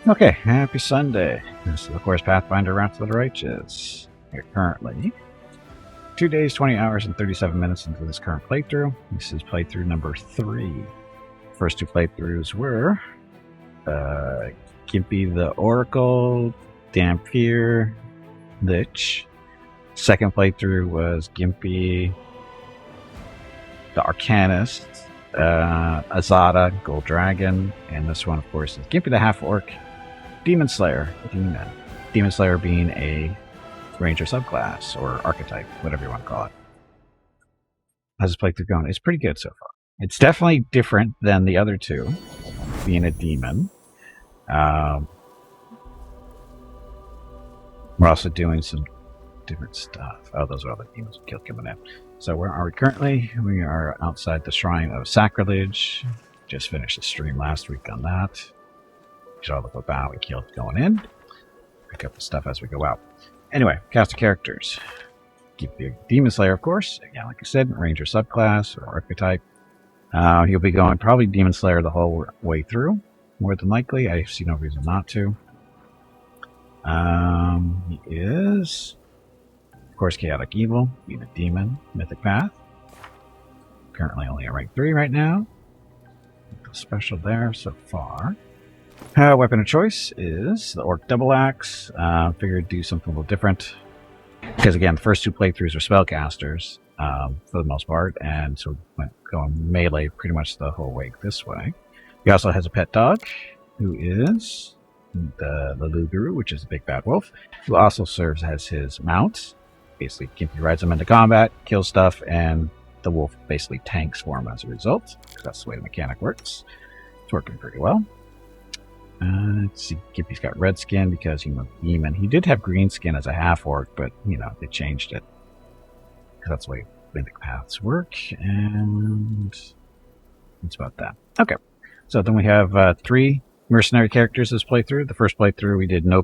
Okay, happy Sunday. This is, of course, Pathfinder Wrath of the Righteous. We're currently 2 days, 20 hours, and 37 minutes into this current playthrough. This is playthrough number 3. First two playthroughs were Gimpy the Oracle, Dampier, Lich. Second playthrough was Gimpy the Arcanist, Azada, Gold Dragon, and this one, of course, is Gimpy the Half-Orc, Demonslayer, Demon. Demonslayer being a Ranger subclass, or archetype, whatever you want to call it. How's this playthrough going? It's pretty good so far. It's definitely different than the other two, being a demon. We're also doing some different stuff. Oh, those are all the demons we killed coming in. So where are we currently? We are outside the Shrine of Sacrilege. Just finished the stream last week on that. Here's all the Babao we killed going in. Pick up the stuff as we go out. Anyway, cast of characters. Keep the Demonslayer, of course. Again, like I said, Ranger subclass or archetype. He'll be going probably Demonslayer the whole way through. More than likely. I see no reason not to. He is, of course, Chaotic Evil, being a demon, Mythic Path. Currently only at rank 3 right now. Nothing special there so far. Weapon of choice is the Orc Double Axe. Figured do something a little different. Because again, the first two playthroughs are spellcasters, for the most part, and so went going melee pretty much the whole way this way. He also has a pet dog, who is the Luguru, which is a big bad wolf, who also serves as his mount. Basically, Gimpy rides him into combat, kills stuff, and the wolf basically tanks for him as a result, because that's the way the mechanic works. It's working pretty well. Let's see, Gimpy's got red skin because he's a demon. He did have green skin as a half-orc, but, you know, they changed it. Because that's the way Mythic Paths work, and that's about that. Okay, so then we have 3 mercenary characters this playthrough. The first playthrough we did no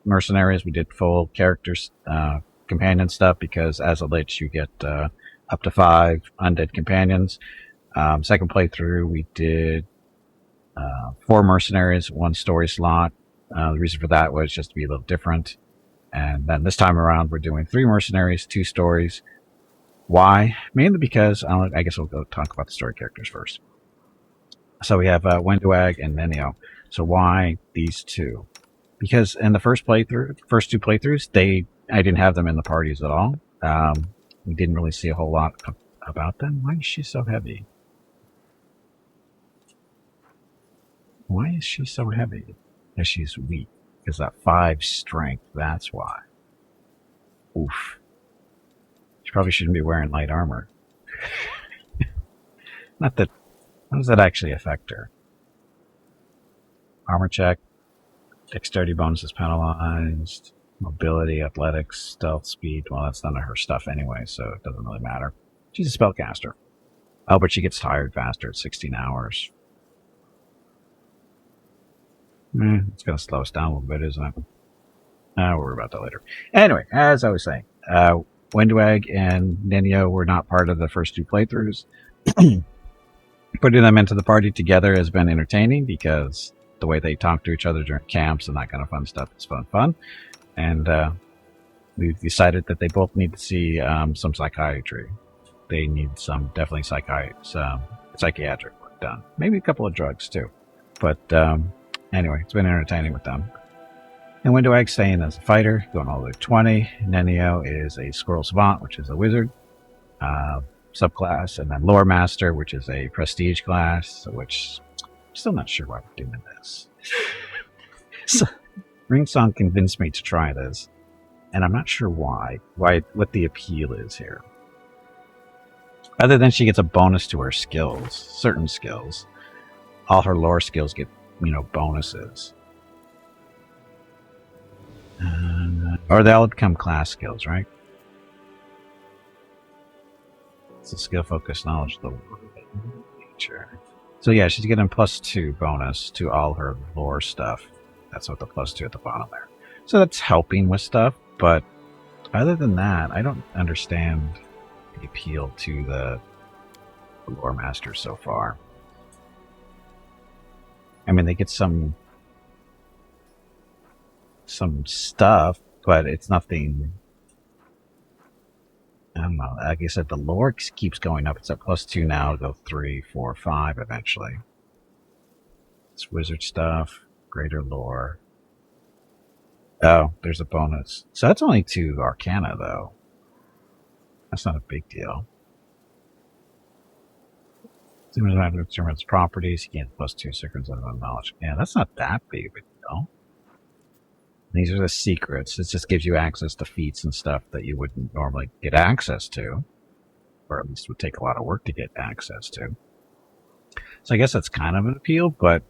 mercenaries. We did full characters, companion stuff, because as a lich you get up to 5 undead companions. Second playthrough we did 4 mercenaries, 1 story slot. The reason for that was just to be a little different. And then this time around we're doing 3 mercenaries, 2 stories. Why? Mainly because, I guess we'll go talk about the story characters first. So we have Wenduag and Nenio. So why these two? Because in the first two playthroughs, I didn't have them in the parties at all. We didn't really see a whole lot about them. Why is she so heavy? Why is she so heavy? Because she's weak. Because that 5 strength, that's why. Oof. She probably shouldn't be wearing light armor. Not that... How does that actually affect her? Armor check. Dexterity bonus is penalized. Mobility, athletics, stealth, speed. Well, that's none of her stuff anyway, so it doesn't really matter. She's a spellcaster. Oh, but she gets tired faster at 16 hours. It's going to slow us down a little bit, isn't it? We'll worry about that later. Anyway, as I was saying, Wenduag and Nenio were not part of the first 2 playthroughs. Putting them into the party together has been entertaining because the way they talk to each other during camps and that kind of fun stuff is fun. And we've decided that they both need to see some psychiatry. They need definitely psychiatric work done. Maybe a couple of drugs too. But anyway, it's been entertaining with them. And Wenduag's staying as a fighter, going all the way to 20. Nenio is a Squirrel Savant, which is a wizard subclass, and then Lore Master, which is a prestige class, which I'm still not sure why we're doing this. So, Ringsong convinced me to try this, and I'm not sure what the appeal is here. Other than she gets a bonus to her skills, certain skills. All her lore skills get, bonuses. Or they all become class skills, right? It's a skill-focused knowledge of the nature. So yeah, she's getting +2 bonus to all her lore stuff. That's what the +2 at the bottom there. So that's helping with stuff, but other than that, I don't understand the appeal to the lore master so far. I mean, they get some some stuff, but it's nothing. I don't know. Like I said, the lore keeps going up. It's at +2 now. It'll go 3, 4, 5 eventually. It's wizard stuff, greater lore. Oh, there's a bonus. So that's only 2 Arcana, though. That's not a big deal. Determines properties. You gain +2 seconds of knowledge. Yeah, that's not that big of a deal. These are the secrets. It just gives you access to feats and stuff that you wouldn't normally get access to, or at least would take a lot of work to get access to. So I guess that's kind of an appeal, but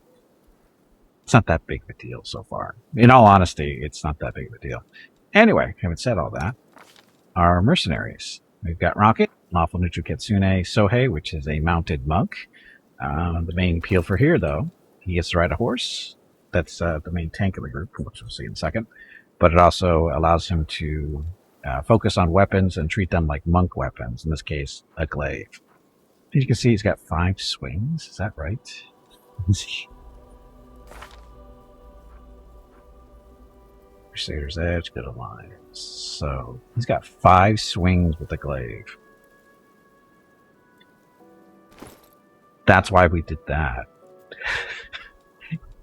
it's not that big of a deal so far. In all honesty, it's not that big of a deal. Anyway, having said all that, our mercenaries. We've got Rocket, Lawful Neutral Kitsune Sohei, which is a mounted monk. The main appeal for here, though, he gets to ride a horse. That's the main tank of the group, which we'll see in a second. But it also allows him to focus on weapons and treat them like monk weapons, in this case, a glaive. As you can see, he's got 5 swings. Is that right? Crusader's Edge, good alliance. So he's got 5 swings with the glaive. That's why we did that.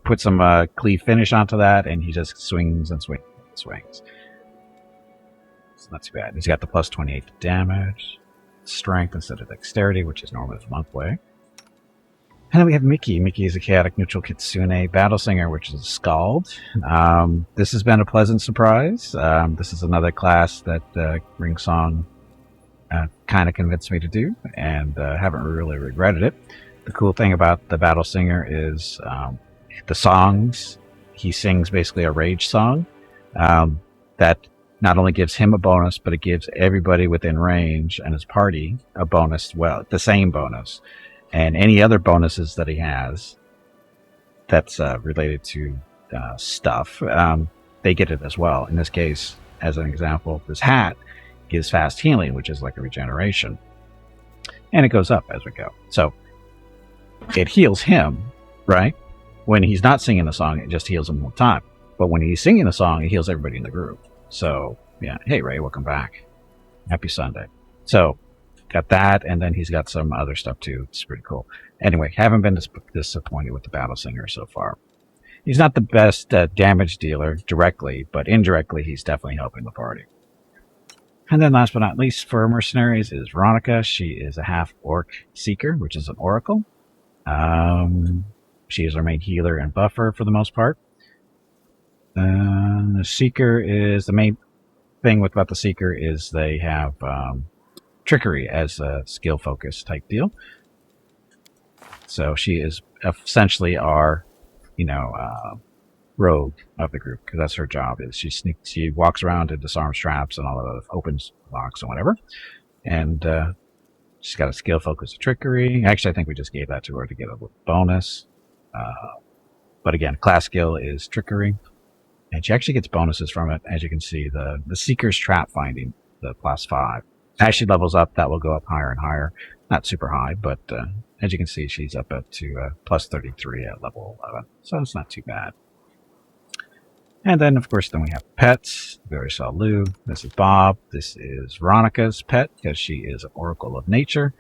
Put some cleave finish onto that, and he just swings and swings and swings. It's not too bad. He's got the +28 to damage, strength instead of dexterity, which is normally the monk way. And then we have Mickey. Mickey is a chaotic neutral kitsune battle singer, which is a skald. This has been a pleasant surprise. This is another class that Ringsong kind of convinced me to do, and haven't really regretted it. The cool thing about the battle singer is the songs. He sings basically a rage song that not only gives him a bonus, but it gives everybody within range and his party a bonus. Well, the same bonus. And any other bonuses that he has that's related to stuff, they get it as well. In this case, as an example, this hat gives fast healing, which is like a regeneration. And it goes up as we go. So it heals him, right? When he's not singing the song, it just heals him one time. But when he's singing the song, it heals everybody in the group. So, yeah. Hey, Ray, welcome back. Happy Sunday. So, got that, and then he's got some other stuff too. It's pretty cool. Anyway, haven't been disappointed with the battle singer so far. He's not the best damage dealer directly, but indirectly he's definitely helping the party. And then last but not least for mercenaries is Veronica. She is a half-orc seeker, which is an oracle. She is our main healer and buffer for the most part. The seeker is the main thing about the seeker is they have trickery as a skill focus type deal. So she is essentially our, rogue of the group, because that's her job. Is she walks around and disarms traps and all of the opens locks and whatever. And she's got a skill focus of trickery. Actually, I think we just gave that to her to get a bonus. But again, class skill is trickery, and she actually gets bonuses from it. As you can see, the seeker's trap finding, the +5. As she levels up, that will go up higher and higher. Not super high, but as you can see, she's up to +33 at level 11. So it's not too bad. And then, of course, we have pets. We already saw Lou. This is Bob. This is Veronica's pet, because she is an Oracle of Nature,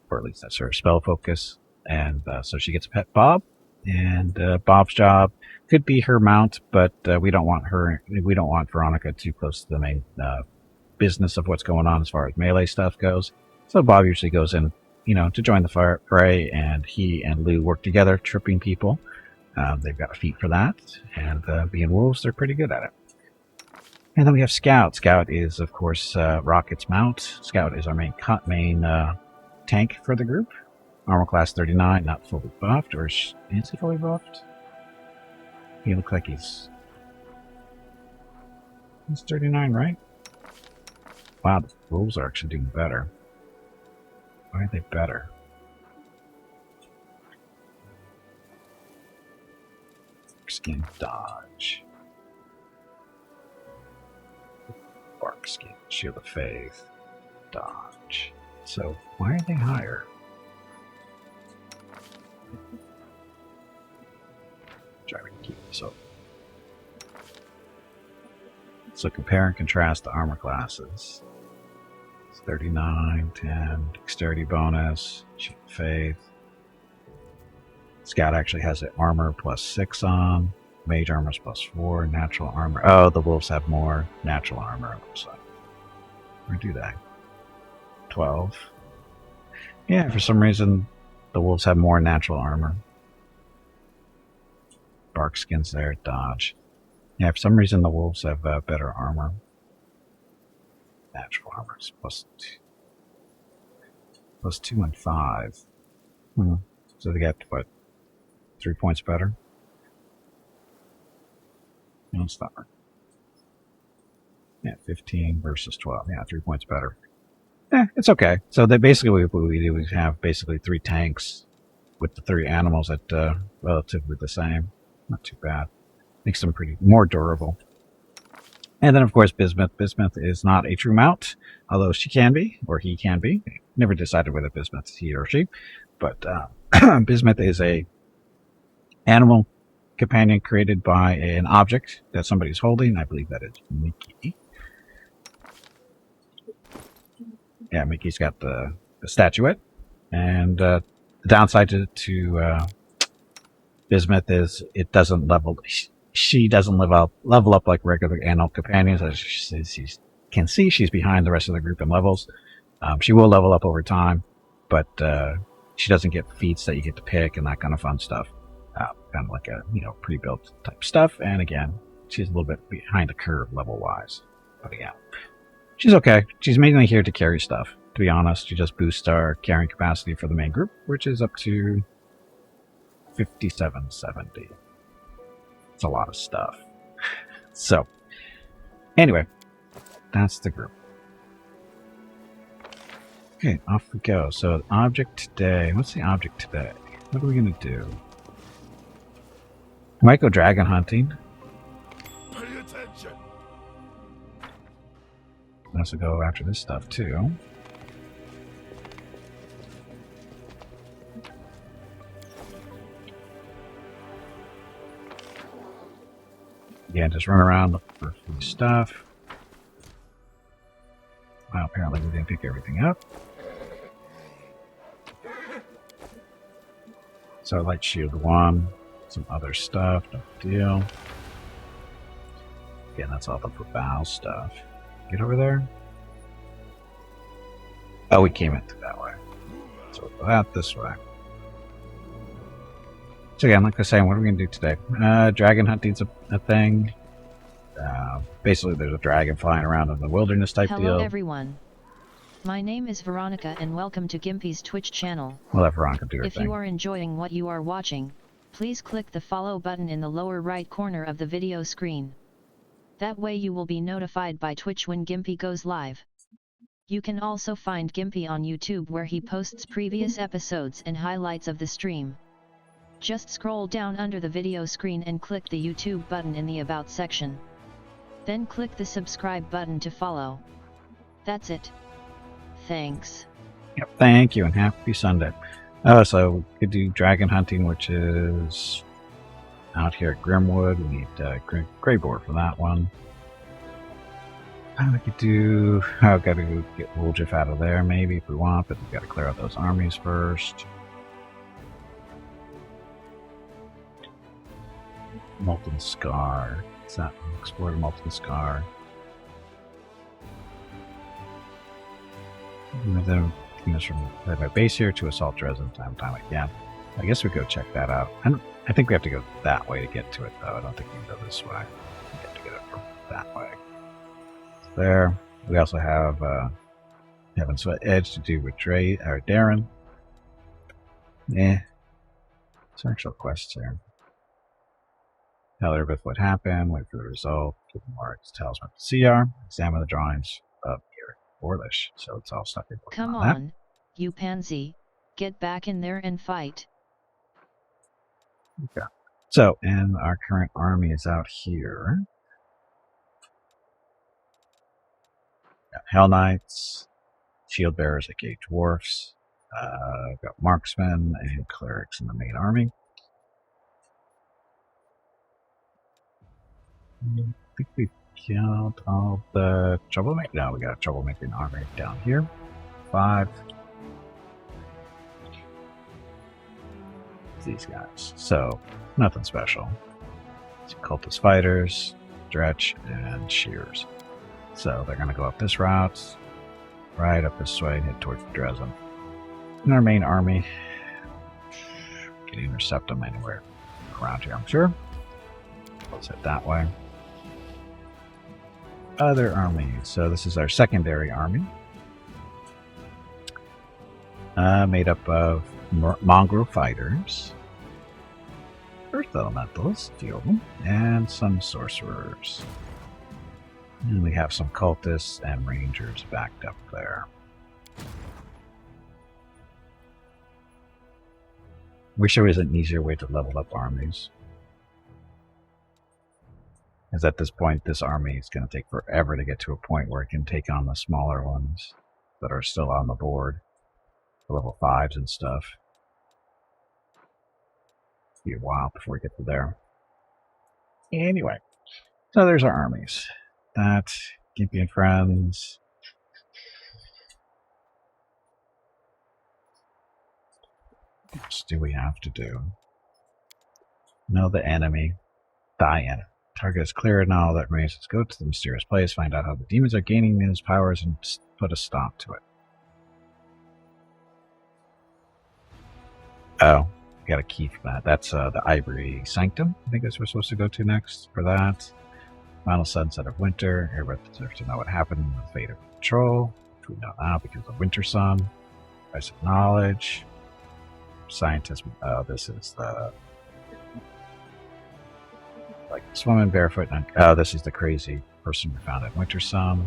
or at least that's her spell focus. And so she gets a pet Bob. And Bob's job could be her mount, but we don't want Veronica too close to the main business of what's going on as far as melee stuff goes. So Bob usually goes in, to join the fray, and he and Lou work together, tripping people. They've got a feat for that, and being wolves, they're pretty good at it. And then we have Scout. Scout is, of course, Rocket's mount. Scout is our main tank for the group. Armor class 39, not fully buffed, or is he fully buffed? He looks like he's 39, right? Wow, the wolves are actually doing better. Why are they better? Skin dodge. Bark skin, shield of faith, dodge. So why are they higher? Try to keep this up. So compare and contrast the armor classes. It's 39, 10, dexterity bonus, shield of faith. Scout actually has an armor +6 on. Mage armor's +4. Natural armor. Oh, the wolves have more natural armor, it looks like. Where do they? 12. Yeah, for some reason, the wolves have more natural armor. Bark skins there, dodge. Yeah, for some reason, the wolves have better armor. Natural armor is +2 and 5. So they get, what, 3 points better? No, it's not right. Yeah, 15 versus 12. Yeah, 3 points better. It's okay. So they basically what we do is have basically 3 tanks with the 3 animals at relatively the same. Not too bad. Makes them pretty more durable. And then of course Bismuth. Bismuth is not a true mount, although she can be, or he can be. Never decided whether Bismuth is he or she, but Bismuth is a animal companion created by an object that somebody's holding. I believe that is Mickey. Yeah, Mickey's got the statuette. And the downside to Bismuth is it doesn't level. She doesn't level up like regular animal companions. As she can see, she's behind the rest of the group in levels. She will level up over time, but she doesn't get feats that you get to pick and that kind of fun stuff. Kind of like a pre-built type stuff. And again, she's a little bit behind the curve level-wise. But yeah, she's okay. She's mainly here to carry stuff. To be honest, she just boosts our carrying capacity for the main group, which is up to 5770. It's a lot of stuff. So, anyway, that's the group. Okay, off we go. So, object today. What's the object today? What are we going to do? Might go dragon hunting. Pay attention. Let's also go after this stuff too. Again, just run around, look for free stuff. Well, apparently we didn't pick everything up. So light shield 1, some other stuff, no deal. Again, that's all the bow stuff. Get over there. Oh, we came in through that way. So we'll go out this way. So again, like I was saying, what are we going to do today? Dragon hunting's a thing. Basically, there's a dragon flying around in the wilderness type deal. Hello everyone. My name is Veronica and welcome to Gimpy's Twitch channel. We'll have Veronica do her thing. If you are enjoying what you are watching, please click the follow button in the lower right corner of the video screen. That way you will be notified by Twitch when Gimpy goes live. You can also find Gimpy on YouTube where he posts previous episodes and highlights of the stream. Just scroll down under the video screen and click the YouTube button in the About section. Then click the subscribe button to follow. That's it. Thanks. Yep, thank you and happy Sunday. Oh, so we could do dragon hunting, which is out here at Grimwood. We need Greyboard for that one. We could do... I've got to get Wooljiff out of there maybe if we want, but we've got to clear out those armies first. Molten Scar. What's that? Explore the Molten Scar. And then from my base here to assault Dresden time again. I guess we go check that out. I think we have to go that way to get to it, though. I don't think we can go this way. We have to get it from that way. There. We also have Heaven's Edge to do with Darren. It's actual quests here. Tell Elizabeth what happened, wait for the result, give the marks, talisman to CR, examine the drawings of your Orlish. So it's all stuff you're working on. Come on, you pansy. Get back in there and fight. Okay. So, and our current army is out here. Got Hell Knights, Shield Bearers, aka Dwarfs, got Marksmen and Clerics in the main army. I think we've killed all the troublemaker. No, we got a troublemaker army down here. 5. These guys. So, nothing special. Some cultist fighters, Dretch, and Shears. So, they're going to go up this route, right up this way, and head towards Dresden. And our main army can intercept them anywhere around here, I'm sure. Let's head that way. Other armies. So, this is our secondary army. Made up of mongrel fighters, earth elementals, a few of them, and some sorcerers. And we have some cultists and rangers backed up there. Wish there was an easier way to level up armies. Because at this point, this army is going to take forever to get to a point where it can take on the smaller ones that are still on the board. The level 5s and stuff. Be a while before we get to there. Anyway, so there's our armies. That, Gimpy and friends. What else do we have to do? Know the enemy. Die enemy. Target is clear now that remains. Let's go to the mysterious place, find out how the demons are gaining his powers, and put a stop to it. Oh, we got a key for that. That's the Ivory Sanctum. I think that's what we're supposed to go to next for that. Final sunset of winter. Everybody deserves to know what happened in the fate of control. Which we know now because of Winter Sun. Price of knowledge. Scientist. This is the like swimming barefoot. And this is the crazy person we found in Winter Sun.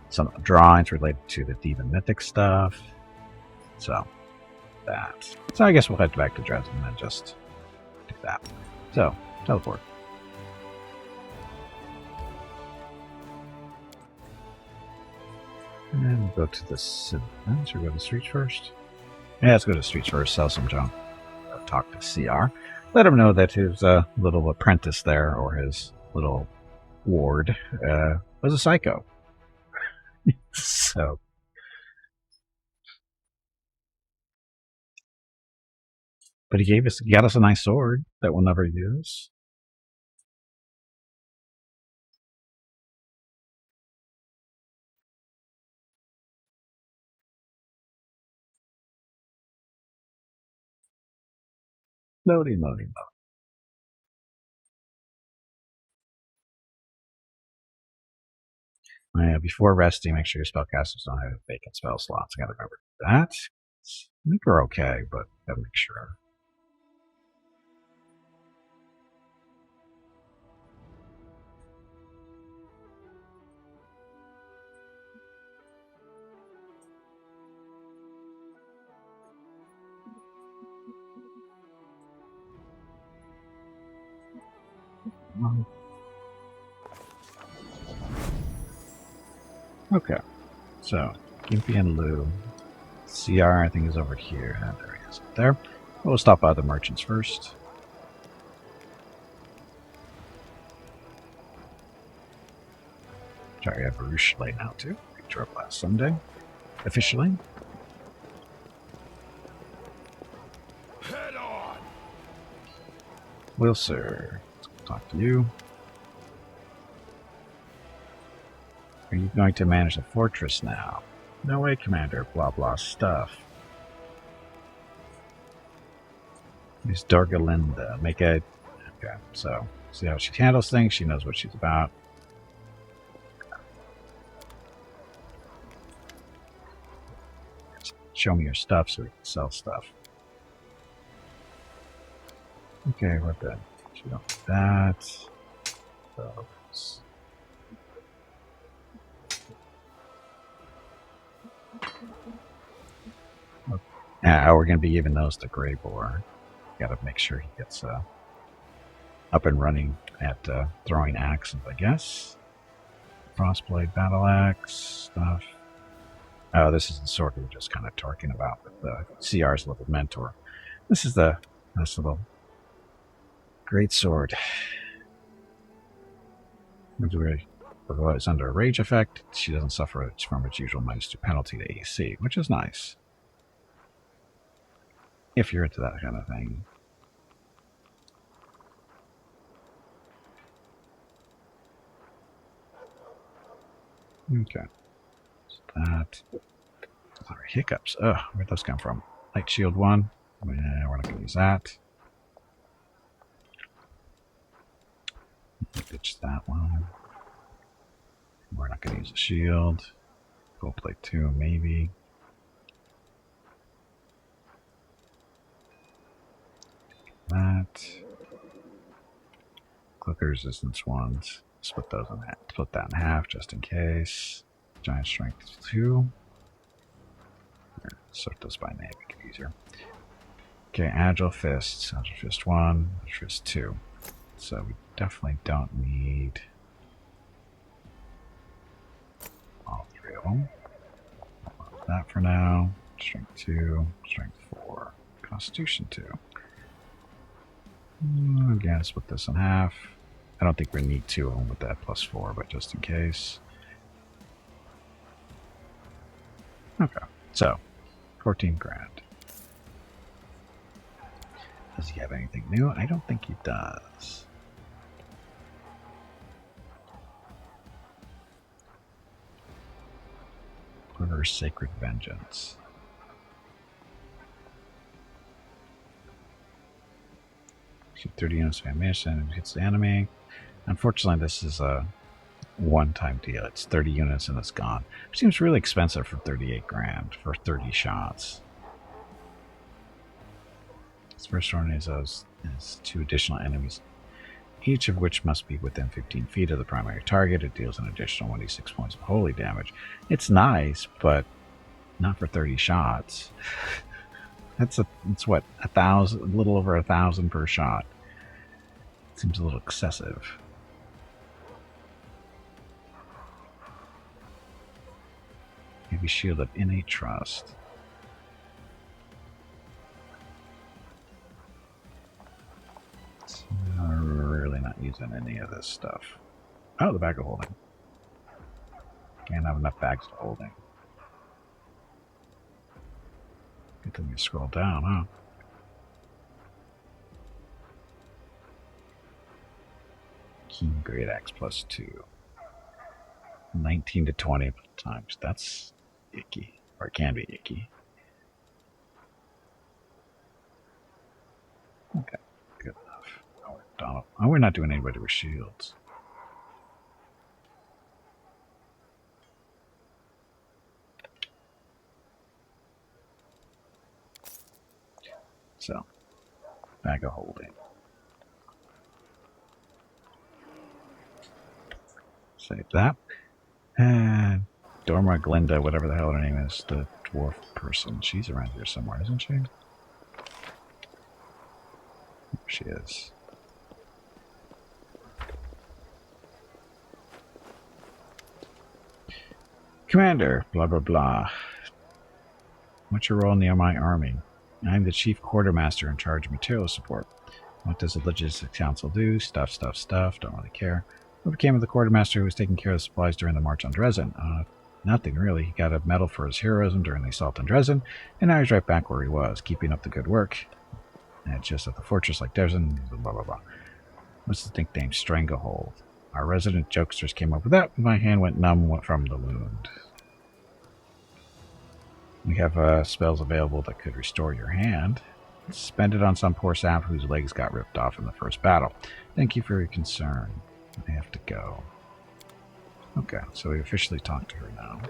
Some drawings related to the demon mythic stuff. So. That. So I guess we'll head back to Dresden and just do that. So, teleport. And then we'll go to the should we go to the streets first? Yeah, let's go to the streets first, sell some junk. Talk to CR. Let him know that his little apprentice there, or his little ward, was a psycho. So. But he got us a nice sword that we'll never use. Loading. Before resting, make sure your spellcasters don't have vacant spell slots. I gotta remember that. I think we're okay, but gotta make sure. Okay, so Gimpy and Lou. CR, I think, is over here. There he is. There. We'll stop by the merchants first. Sorry, I have Baruch late now too. Picked her up last Sunday. Officially. Head on. Will, sir. Let's talk to you. Are you going to manage the fortress now? No way, Commander. Blah, blah stuff. Miss Dorgalinda. Make a... Okay, so, see how she handles things. She knows what she's about. Show me your stuff so we can sell stuff. Okay, we're good. So we don't need that. So, we're going to be giving those to Grey Boar. Got to make sure he gets up and running at throwing axes, I guess. Frostblade battle axe stuff. Oh, this is the sword we were just kind of talking about with CR's little mentor. This is the nice little great sword. It's under a rage effect. She doesn't suffer from its usual -2 penalty to AC, which is nice. If you're into that kind of thing. Okay. So that. Sorry, hiccups. Ugh, where'd those come from? Light shield 1. We're not going to use that. Ditch that one. We're not going to use a shield. Full plate 2, maybe. That. Clicker resistance 1s. Split those in half. Split that in half just in case. Giant strength 2. Sort those by name, make it easier. Okay, agile fists. Agile fist 1, agile fist 2. So we definitely don't need all 3 of them. That for now. Strength 2, strength 4, constitution 2. Again, split this in half. I don't think we need 2 of them with that +4, but just in case. Okay, so 14 grand. Does he have anything new? I don't think he does. Reverse Sacred Vengeance. Shoot 30 units of ammunition and hits the enemy. Unfortunately, this is a one-time deal. It's 30 units and it's gone. It seems really expensive for 38 grand for 30 shots. This first one is 2 additional enemies, each of which must be within 15 feet of the primary target. It deals an additional 1d6 points of holy damage. It's nice, but not for 30 shots. It's what, 1,000, a little over 1,000 per shot. Seems a little excessive. Maybe shield of innate trust. I'm really not using any of this stuff. Oh, the bag of holding. Can't have enough bags of holding. Good thing you scroll down, huh? Keen Great Axe +2. 19 to 20 times. That's icky. Or it can be icky. Okay, good enough. Oh, we're not doing anybody with shields. So, bag of holding. Save that. And Dorma Glinda, whatever the hell her name is, the dwarf person. She's around here somewhere, isn't she? Here she is. Commander, blah blah blah. What's your role in my army? I'm the chief quartermaster in charge of material support. What does the logistics council do? Stuff. Don't really care. What became of the quartermaster who was taking care of the supplies during the march on Dresden? Nothing really. He got a medal for his heroism during the assault on Dresden, and now he's right back where he was, keeping up the good work. And it's just at the fortress like Dresden, blah blah blah. What's the nickname? Stranglehold. Our resident jokesters came up with that, and my hand went numb from the wound. We have spells available that could restore your hand. Spend it on some poor sap whose legs got ripped off in the first battle. Thank you for your concern. I have to go. Okay, so we officially talked to her now.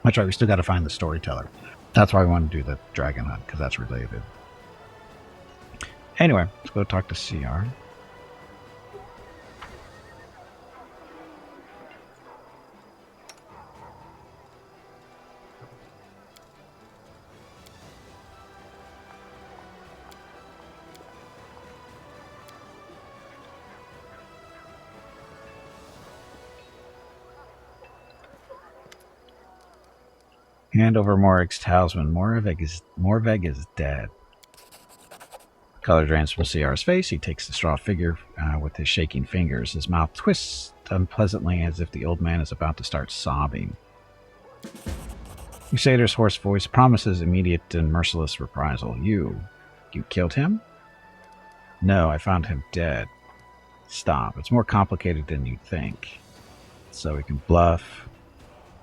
That's right, we still got to find the storyteller. That's why we want to do the dragon hunt, because that's related. Anyway, let's go talk to CR. Hand over Morig's talisman. Morveg is dead. Color drains from CR's face. He takes the straw figure with his shaking fingers. His mouth twists unpleasantly as if the old man is about to start sobbing. Crusader's hoarse voice promises immediate and merciless reprisal. You killed him? No, I found him dead. Stop. It's more complicated than you'd think. So we can bluff,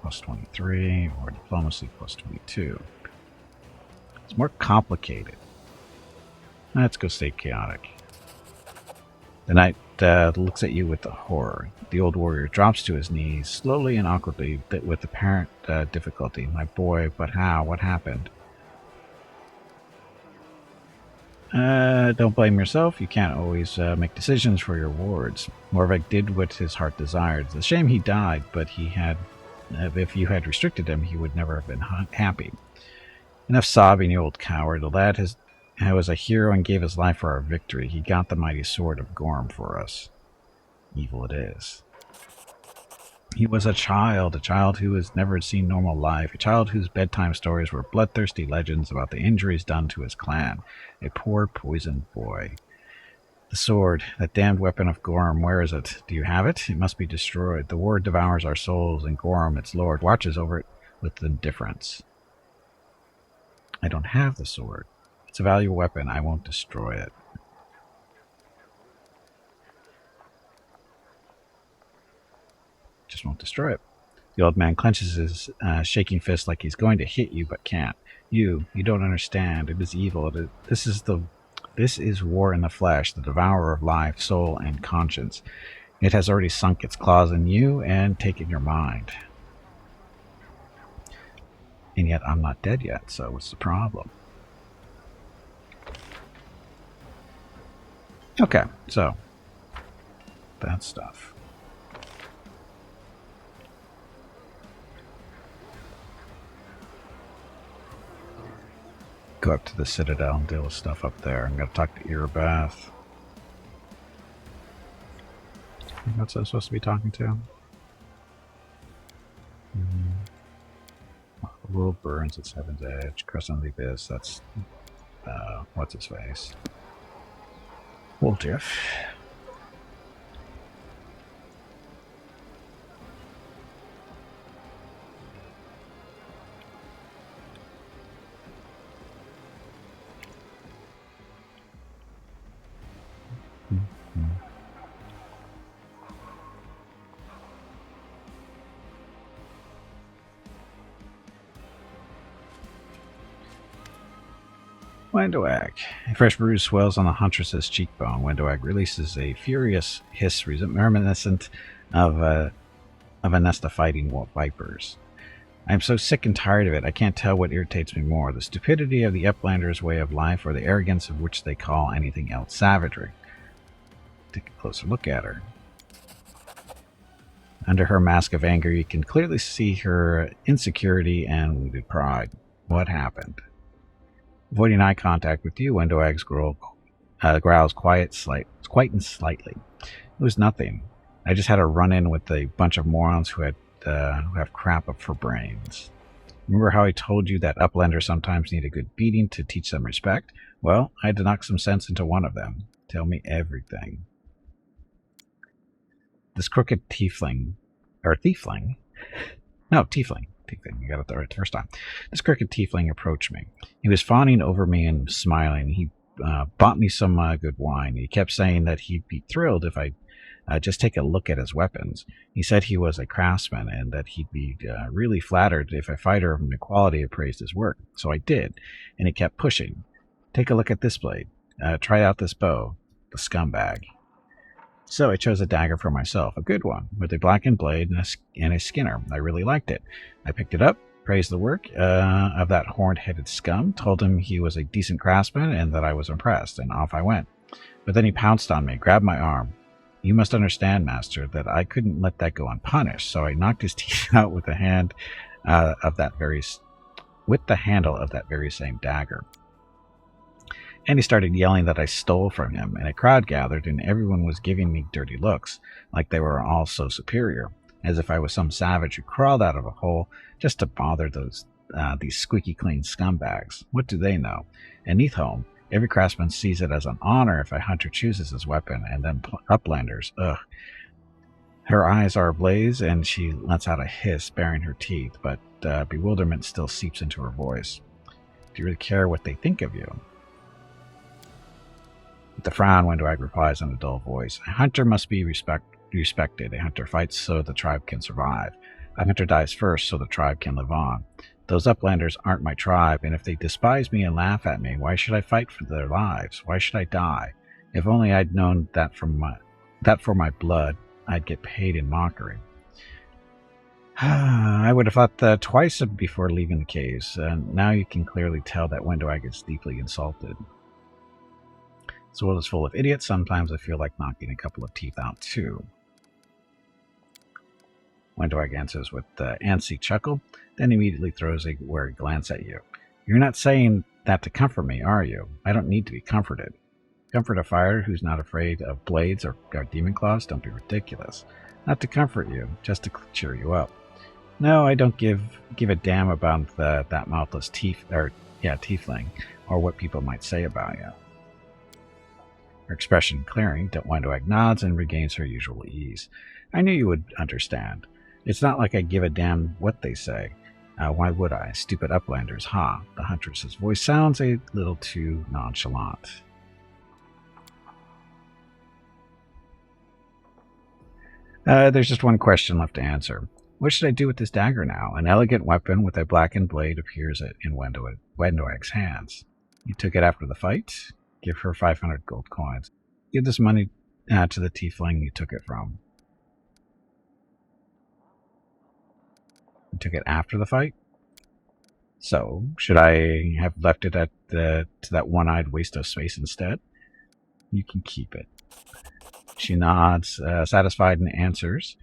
plus 23, or diplomacy, plus 22. It's more complicated. Let's go stay chaotic. The knight looks at you with horror. The old warrior drops to his knees, slowly and awkwardly, with apparent difficulty. My boy, but how? What happened? Don't blame yourself. You can't always make decisions for your wards. Morvek did what his heart desired. It's a shame he died, but if you had restricted him, he would never have been happy. Enough sobbing, you old coward. The lad was a hero and gave his life for our victory. He got the mighty sword of Gorm for us. Evil it is. He was a child who has never seen normal life, a child whose bedtime stories were bloodthirsty legends about the injuries done to his clan. A poor, poisoned boy. The sword, that damned weapon of Gorm, where is it? Do you have it? It must be destroyed. The war devours our souls, and Gorm, its lord, watches over it with indifference. I don't have the sword. It's a valuable weapon. I won't destroy it. Just won't destroy it. The old man clenches his shaking fist like he's going to hit you, but can't. You don't understand. It is evil. This is war in the flesh, the devourer of life, soul, and conscience. It has already sunk its claws in you and taken your mind. And yet I'm not dead yet, so what's the problem? Okay, so that stuff. Go up to the Citadel and deal with stuff up there. I'm going to talk to Irabeth. What's I supposed to be talking to? World burns at Seven's Edge. Crescent of the Abyss. That's what's his face? Woltiff. Wendoag. A fresh bruise swells on the huntress's cheekbone. Wendoag releases a furious hiss reminiscent of a nest of fighting vipers. I am so sick and tired of it, I can't tell what irritates me more, the stupidity of the Uplanders' way of life or the arrogance of which they call anything else savagery. Take a closer look at her. Under her mask of anger, you can clearly see her insecurity and wounded pride. What happened? Avoiding eye contact with you, Wendoag's growls quite and slightly. It was nothing. I just had a run-in with a bunch of morons who have crap up for brains. Remember how I told you that Uplanders sometimes need a good beating to teach them respect? Well, I had to knock some sense into one of them. Tell me everything. This crooked tiefling. You got it the right first time. This crooked tiefling approached me. He was fawning over me and smiling. He bought me some good wine. He kept saying that he'd be thrilled if I just take a look at his weapons. He said he was a craftsman and that he'd be really flattered if a fighter of equality appraised his work. So I did, and he kept pushing. Take a look at this blade. Try out this bow. The scumbag. So I chose a dagger for myself, a good one, with a blackened blade and a skinner. I really liked it. I picked it up, praised the work of that horned-headed scum, told him he was a decent craftsman and that I was impressed, and off I went. But then he pounced on me, grabbed my arm. You must understand, Master, that I couldn't let that go unpunished, so I knocked his teeth out with the handle of that very same dagger. And he started yelling that I stole from him, and a crowd gathered, and everyone was giving me dirty looks, like they were all so superior, as if I was some savage who crawled out of a hole just to bother these squeaky clean scumbags. What do they know? And Neathholm, Every craftsman sees it as an honor if a hunter chooses his weapon, and then uplanders. Ugh. Her eyes are ablaze, and she lets out a hiss, baring her teeth, but bewilderment still seeps into her voice. Do you really care what they think of you? With a frown, Wendwag replies in a dull voice. A hunter must be respected. A hunter fights so the tribe can survive. A hunter dies first so the tribe can live on. Those uplanders aren't my tribe, and if they despise me and laugh at me, why should I fight for their lives? Why should I die? If only I'd known that for my blood, I'd get paid in mockery. I would have thought that twice before leaving the caves, and now you can clearly tell that Wendwag is deeply insulted. This world is full of idiots. Sometimes I feel like knocking a couple of teeth out, too. Wendwag answers with an antsy chuckle, then immediately throws a wary glance at you. You're not saying that to comfort me, are you? I don't need to be comforted. Comfort a fighter who's not afraid of blades or demon claws? Don't be ridiculous. Not to comfort you, just to cheer you up. No, I don't give a damn about that mouthless tiefling, or what people might say about you. Her expression clearing, Wendwag nods and regains her usual ease. I knew you would understand. It's not like I give a damn what they say. Why would I? Stupid uplanders, ha! The huntress's voice sounds a little too nonchalant. There's just one question left to answer. What should I do with this dagger now? An elegant weapon with a blackened blade appears in Wendwag's hands. You took it after the fight? Give her 500 gold coins. Give this money to the tiefling you took it from. You took it after the fight? So, should I have left it to that one-eyed waste of space instead? You can keep it. She nods, satisfied, and answers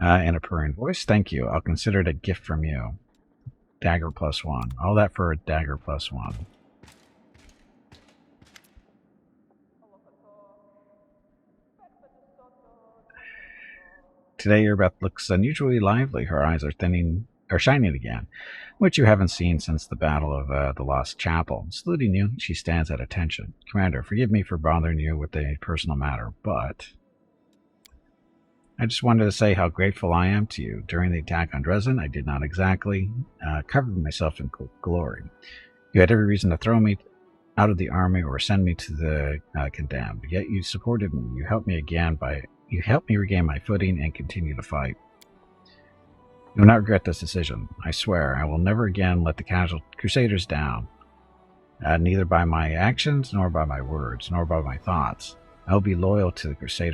in a purring voice. Thank you. I'll consider it a gift from you. Dagger +1. All that for a dagger +1. Today your breath looks unusually lively. Her eyes are shining again, which you haven't seen since the Battle of the Lost Chapel. Saluting you, she stands at attention. Commander, forgive me for bothering you with a personal matter, but I just wanted to say how grateful I am to you. During the attack on Dresden, I did not exactly cover myself in glory. You had every reason to throw me out of the army or send me to the condemned. Yet you supported me. You helped me regain my footing and continue to fight. You will not regret this decision. I swear, I will never again let the Crusaders down. Neither by my actions, nor by my words, nor by my thoughts. I will be loyal to the crusade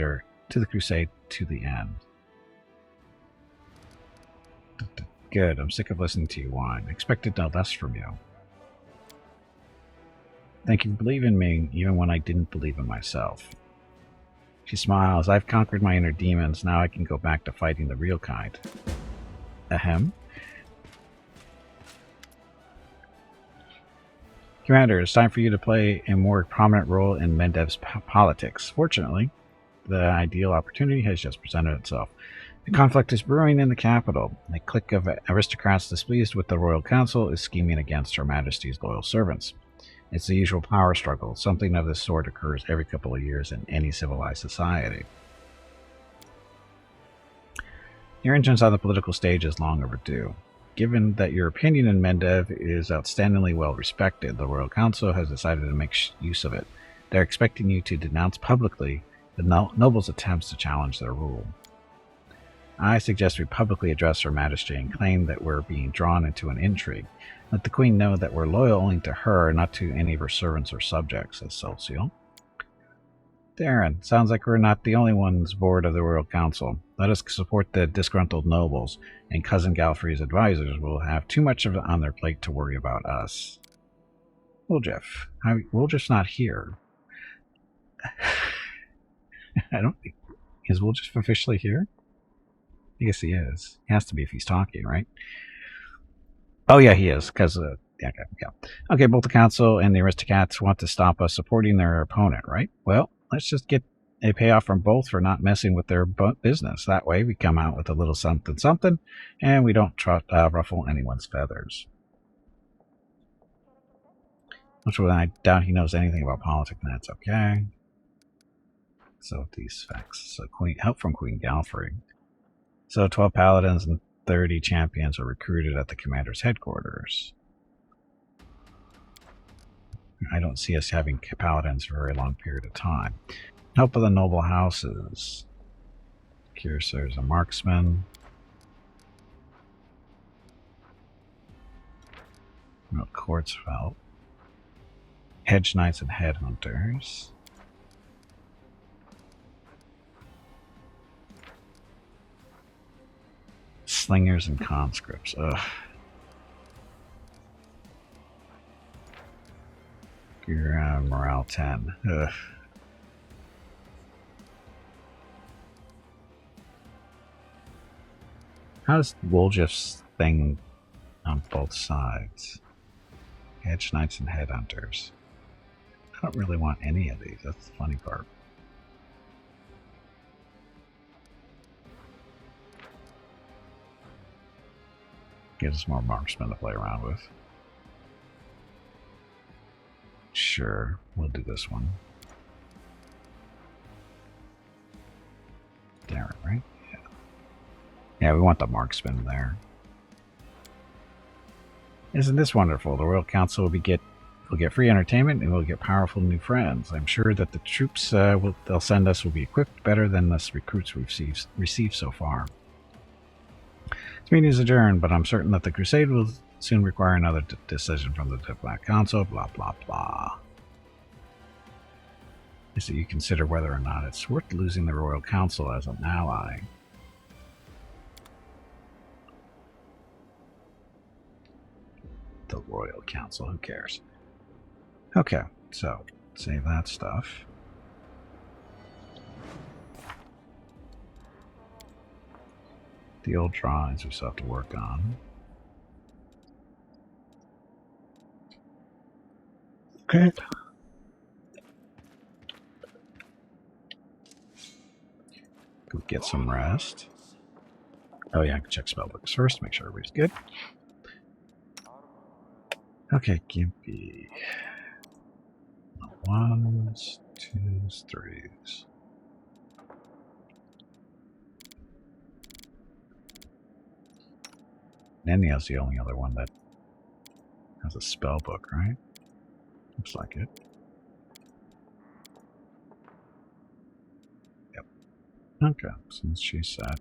to the end. Good. I'm sick of listening to you whine. I expected no less from you. Thank you for believing in me, even when I didn't believe in myself. She smiles. I've conquered my inner demons. Now I can go back to fighting the real kind. Ahem. Commander, it's time for you to play a more prominent role in Mendev's politics. Fortunately, the ideal opportunity has just presented itself. The conflict is brewing in the capital. A clique of aristocrats displeased with the royal council is scheming against Her Majesty's loyal servants. It's the usual power struggle. Something of this sort occurs every couple of years in any civilized society. Your entrance on the political stage is long overdue. Given that your opinion in Mendev is outstandingly well respected, the Royal Council has decided to make use of it. They're expecting you to denounce publicly the nobles' attempts to challenge their rule. I suggest we publicly address Her Majesty and claim that we're being drawn into an intrigue. Let the Queen know that we're loyal only to her, not to any of her servants or subjects, says Celestial. Darren, sounds like we're not the only ones bored of the Royal Council. Let us support the disgruntled nobles, and Cousin Galfrey's advisors will have too much of it on their plate to worry about us. Woljef. Woljef's not here. I don't think... Is Woljef officially here? I guess he is. He has to be if he's talking, right? Oh yeah, he is, because... yeah. Okay, both the Council and the Aristocrats want to stop us supporting their opponent, right? Well, let's just get a payoff from both for not messing with their business. That way we come out with a little something, and we don't ruffle anyone's feathers. Which when I doubt he knows anything about politics, and that's okay. So these facts. So help from Queen Galfrey. So 12 paladins and 30 champions are recruited at the commander's headquarters. I don't see us having paladins for a very long period of time. Help of the noble houses. There's a marksman. No quartz felt. Hedge knights and headhunters. Slingers and conscripts. Ugh. You're morale 10. Ugh. How's Woljif's thing on both sides? Hedge knights and headhunters. I don't really want any of these. That's the funny part. Gives us more marksmen to play around with. Sure, we'll do this one. Darren, right? Yeah. Yeah, we want the marksman there. Isn't this wonderful? The Royal Council will get free entertainment and we'll get powerful new friends. I'm sure that the troops they'll send us will be equipped better than the recruits we've received so far. This meeting is adjourned, but I'm certain that the crusade will soon require another decision from the Diplomatic Council, blah, blah, blah. Is that you consider whether or not it's worth losing the Royal Council as an ally. The Royal Council, who cares? Okay, so save that stuff. The old drawings we still have to work on. Okay. Go get some rest. Oh yeah, I can check spellbooks first, make sure everybody's good. Okay, Gimpy. Ones, twos, threes. Nenya's the only other one that has a spell book, right? Looks like it. Yep. Okay, since she said.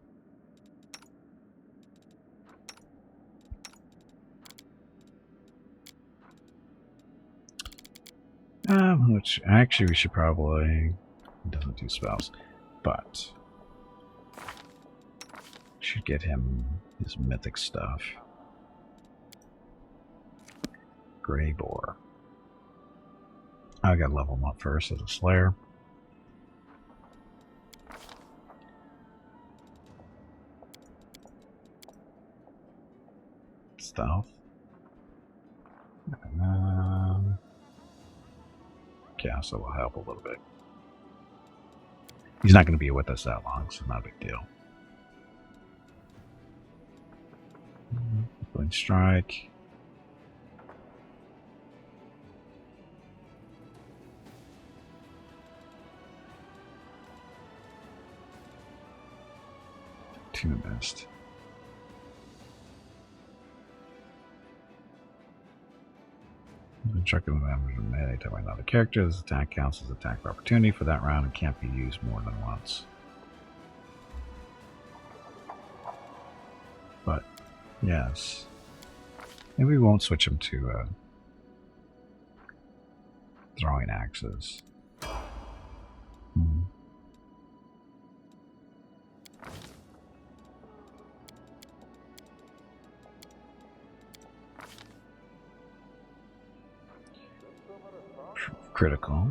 Which actually we should probably. It doesn't do spells, but should get him his mythic stuff. Grey Boar. I gotta level him up first as a Slayer. Stealth. Yeah, so will help a little bit. He's not going to be with us that long, so not a big deal. Blink Strike. Two missed. Checking the damage of melee attack by another character. This attack counts as attack of opportunity for that round and can't be used more than once. But, yes. Maybe we won't switch him to throwing axes. Critical.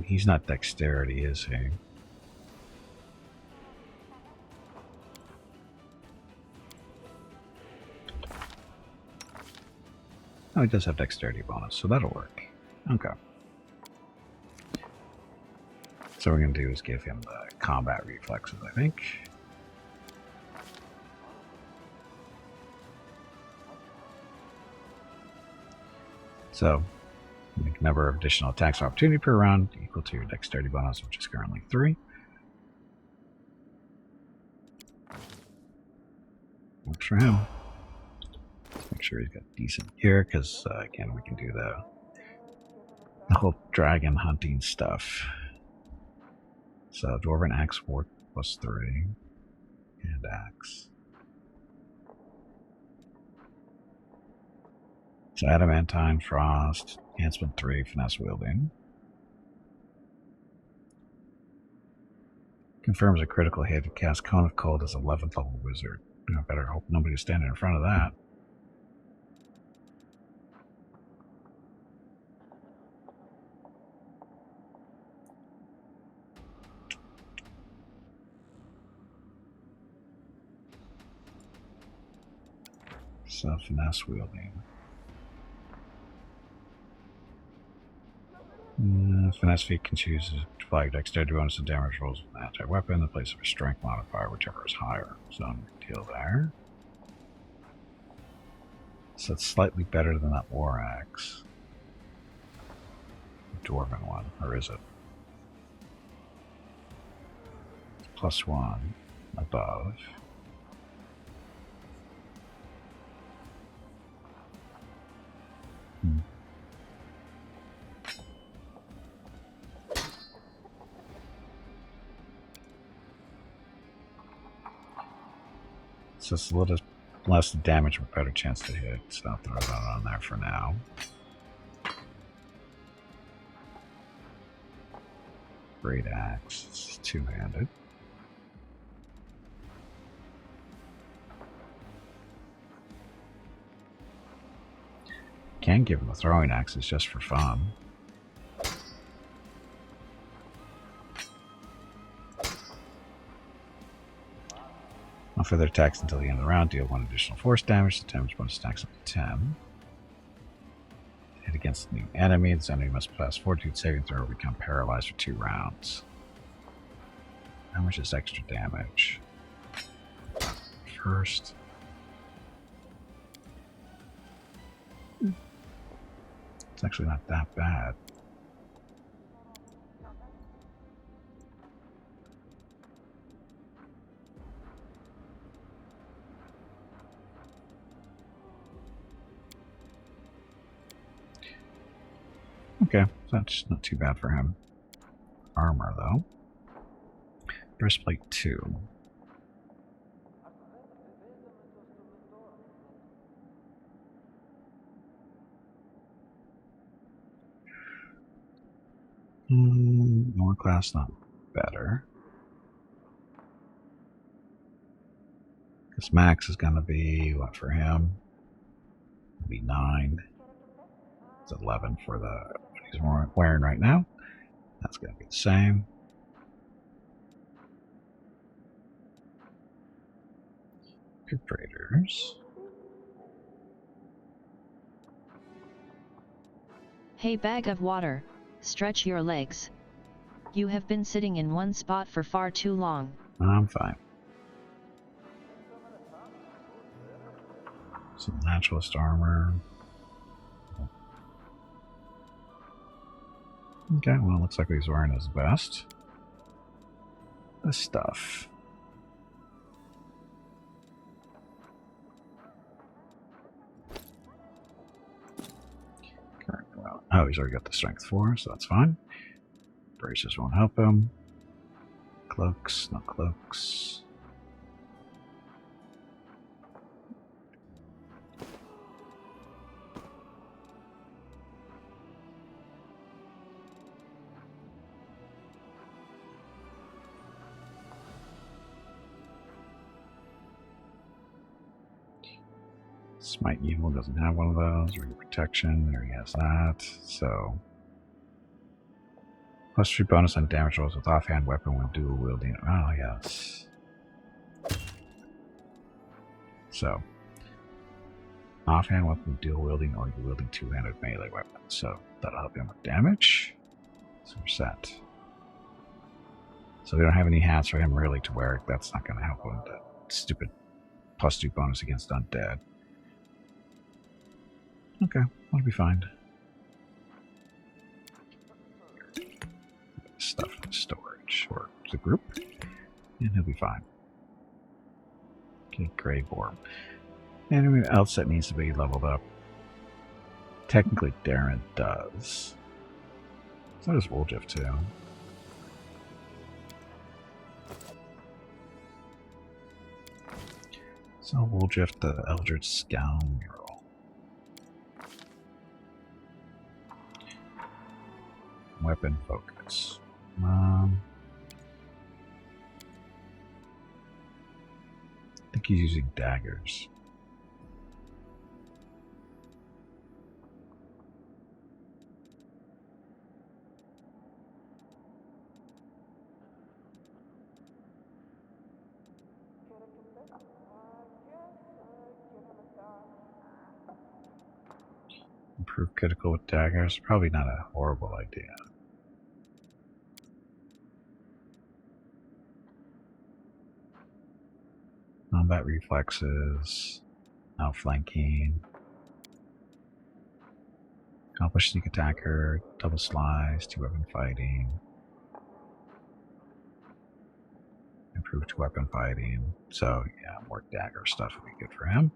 He's not dexterity, is he? Oh, he does have dexterity bonus, so that'll work. Okay. So what we're going to do is give him the combat reflexes, I think. So, make number of additional attacks of opportunity per round equal to your dexterity bonus, which is currently 3. Works for him. Let's make sure he's got decent gear, because again, we can do the whole dragon hunting stuff. So, Dwarven Axe Ward plus 3. And Axe. So, Adamantine, Frost, Enhancement 3, Finesse Wielding. Confirms a critical hit to cast Cone of Cold as 11th level wizard. I better hope nobody's standing in front of that. So, Finesse Wielding. Finesse feat can choose to apply dexterity bonus and damage rolls with an anti-weapon in the place of a strength modifier, whichever is higher. So no deal there. So it's slightly better than that war axe. The dwarven one, or is it? +1 above. So it's a little less damage but better chance to hit, so I'll throw that on there for now. Great axe, it's two-handed. Can give him the throwing axes just for fun. No further attacks until the end of the round. Deal 1 additional force damage. The damage bonus stacks up to 10. Hit against a new enemy. This enemy must pass Fortitude saving throw or become paralyzed for 2 rounds. How much is extra damage? First. It's actually not that bad. Okay, that's not too bad for him. Armor, though. Breastplate 2. More class, not better. Because max is going to be, what for him? It'll be 9. It's 11 for the what he's wearing right now. That's going to be the same. Traders. Hey, bag of water, stretch your legs. You have been sitting in one spot for far too long. I'm fine. Some naturalist armor. Okay, well, it looks like what he's wearing his vest. This stuff. Oh, he's already got the strength 4, so that's fine. Braces won't help him. Cloaks, no cloaks. Smite Evil doesn't have one of those. Ring of Protection, there he has that. So, +3 bonus on damage rolls with offhand weapon when dual wielding. Oh, yes. So, offhand weapon dual wielding or you're wielding two-handed melee weapon. So, That'll help him with damage. So we're set. So we don't have any hats for him really to wear. That's not going to help him. That stupid +2 bonus against undead. Okay, that'll be fine. Stuff in the storage or the group, and he'll be fine. Okay, Grave Orb. Anyone else that needs to be leveled up? Technically, Darren does. So does Woljif too. So Woljif the Eldritch Scoundrel. Weapon focus. I think he's using daggers. Improve critical with daggers. Probably not a horrible idea. Combat reflexes. Outflanking. Accomplish sneak attacker. Double slice. 2 weapon fighting. Improved weapon fighting. So yeah, more dagger stuff would be good for him.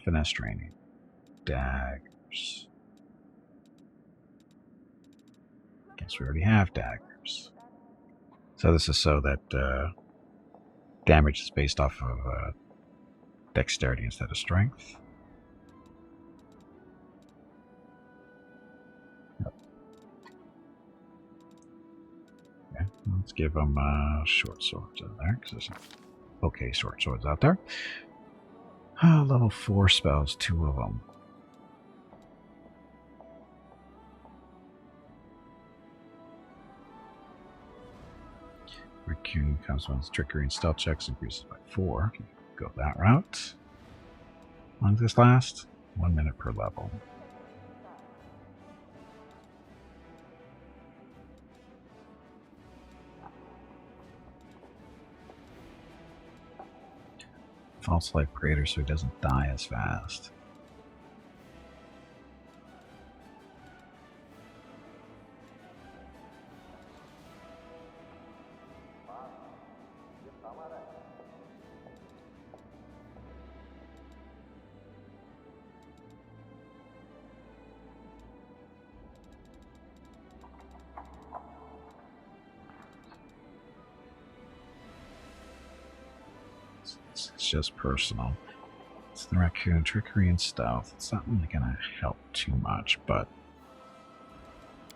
Finesse training. Daggers. Guess we already have daggers. So this is so that damage is based off of dexterity instead of strength. Yep. Okay, let's give him short swords in there, because there's some okay short swords out there. Level 4 spells, 2 of them. Raccoon comes when its trickery and stealth checks increases by 4. Go that route. How long does this last? 1 minute per level. False life greater so he doesn't die as fast. It's just personal. It's the raccoon, trickery and stealth. It's not really going to help too much, but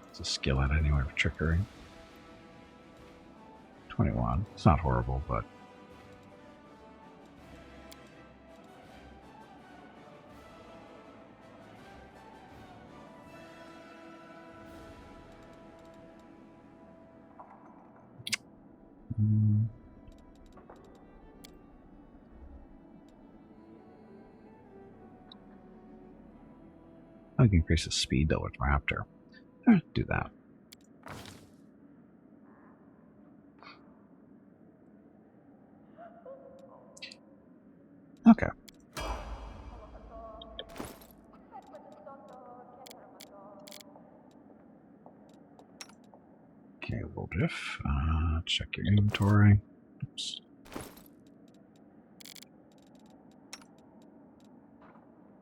it's a skill at anyway for trickery. 21. It's not horrible, but I can increase the speed though with Raptor. Do that. Okay. Okay, Woljif. Check your inventory. Oops.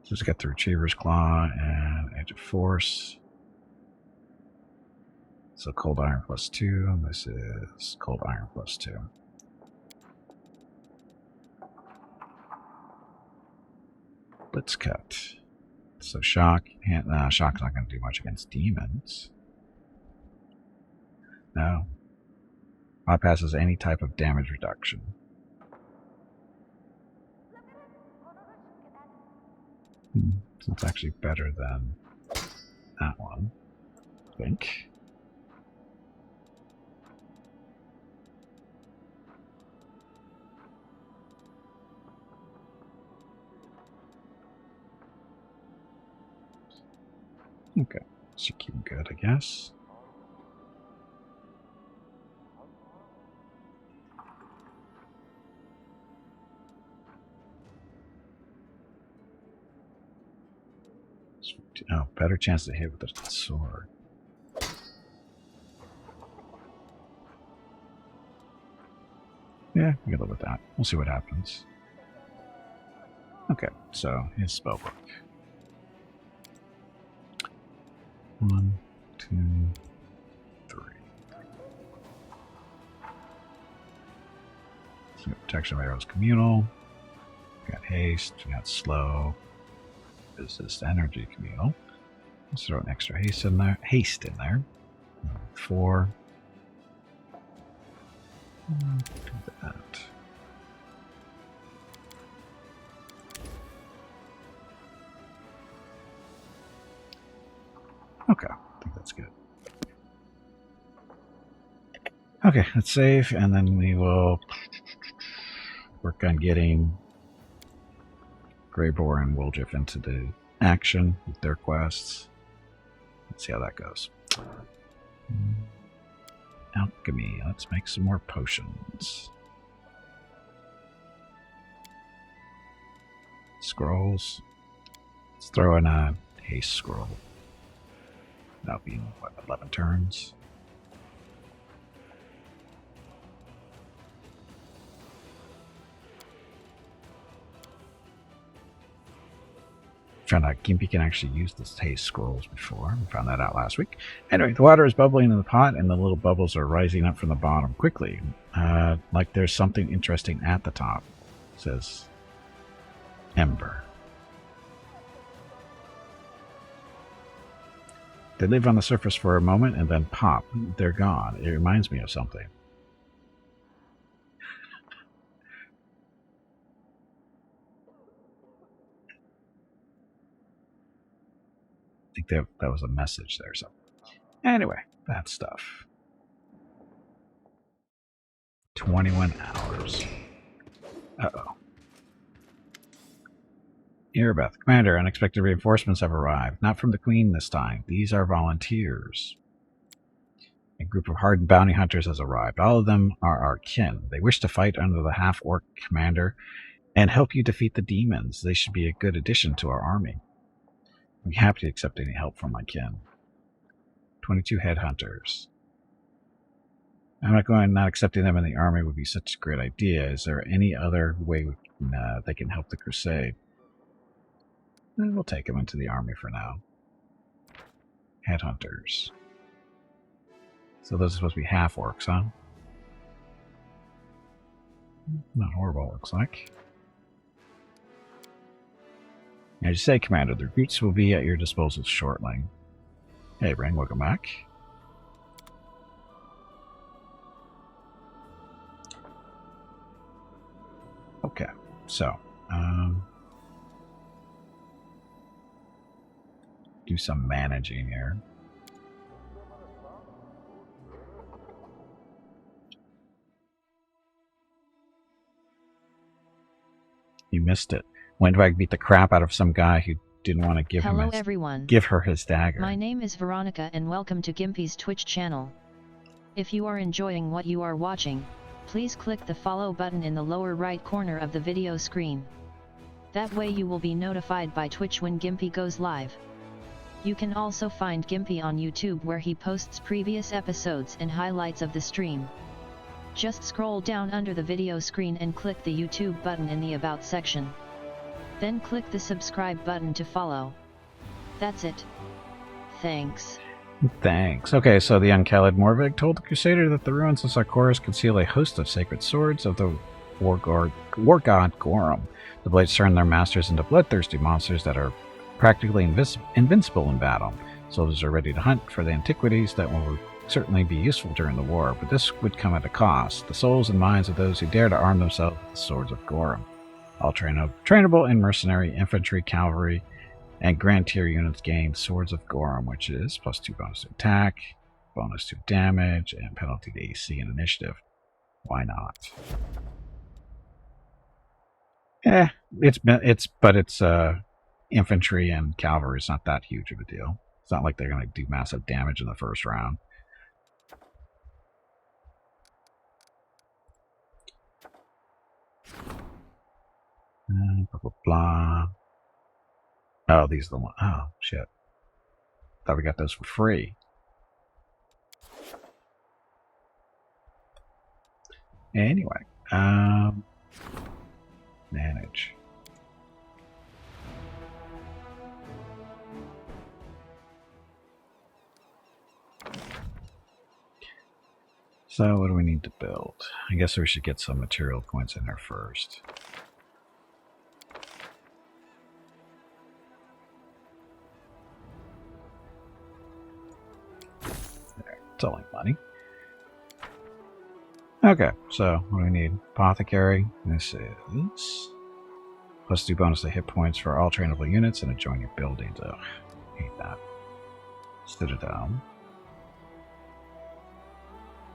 Just get the Retriever's Claw and Edge of Force. So Cold Iron +2. This is Cold Iron +2. Blitz Cut. So Shock. Shock's not going to do much against demons. No. Bypasses any type of damage reduction. So it's actually better than that one, I think. Okay, should keep good, I guess. Oh, better chance to hit with the sword. Yeah, we can live with that. We'll see what happens. Okay, so his spellbook. 1, 2, 3. So protection of arrows communal. We got haste. We got slow. Resist energy communal. Let's throw an extra haste in there. 4. Do that. Okay, I think that's good. Okay, let's save, and then we will work on getting Greybore and Woljif into the action with their quests. Let's see how that goes. Alchemy. Let's make some more potions. Scrolls. Let's throw in a haste scroll. That'll be, what, 11 turns? Found out Gimpy can actually use the haste scrolls before. We found that out last week. Anyway, the water is bubbling in the pot, and the little bubbles are rising up from the bottom quickly. Like there's something interesting at the top. It says Ember. They live on the surface for a moment and then pop. They're gone. It reminds me of something. I think that was a message there. So, anyway, that stuff. 21 hours. Uh-oh. Erebeth, Commander, unexpected reinforcements have arrived. Not from the Queen this time. These are volunteers. A group of hardened bounty hunters has arrived. All of them are our kin. They wish to fight under the Half-Orc commander and help you defeat the demons. They should be a good addition to our army. I'd be happy to accept any help from my kin. 22 headhunters. I'm not accepting them in the army would be such a great idea. Is there any other way they can help the crusade? We'll take them into the army for now. Headhunters. So those are supposed to be half-orcs, huh? Not horrible, looks like. As you say, Commander, the recruits will be at your disposal shortly. Hey, Ring, welcome back. Okay, so, do some managing here. You missed it. Windwag beat the crap out of some guy who didn't want to give her his dagger. My name is Veronica and welcome to Gimpy's Twitch channel. If you are enjoying what you are watching, please click the follow button in the lower right corner of the video screen. That way you will be notified by Twitch when Gimpy goes live. You can also find Gimpy on YouTube where he posts previous episodes and highlights of the stream. Just scroll down under the video screen and click the YouTube button in the About section. Then click the subscribe button to follow. That's it. Thanks. Thanks. Okay, so the young Khaled Morvig told the Crusader that the ruins of Sarkoris conceal a host of sacred swords of the war god Gorham. The blades turn their masters into bloodthirsty monsters that are practically invincible in battle. Soldiers are ready to hunt for the antiquities that will certainly be useful during the war, but this would come at a cost. The souls and minds of those who dare to arm themselves with the swords of Gorham. All trainable in mercenary, infantry, cavalry, and grand tier units gain Swords of Gorham, which is +2 bonus to attack, bonus to damage, and penalty to AC and initiative. Why not? It's infantry and cavalry. It's not that huge of a deal. It's not like they're going to do massive damage in the first round. Blah, blah, blah. Oh, these are the ones. Oh, shit. Thought we got those for free. Anyway, manage. So what do we need to build? I guess we should get some material points in there first. There, it's only money. Okay, so what do we need? Apothecary. This is +2 bonus to hit points for all trainable units and adjoining buildings. Ugh, hate that. Citadel.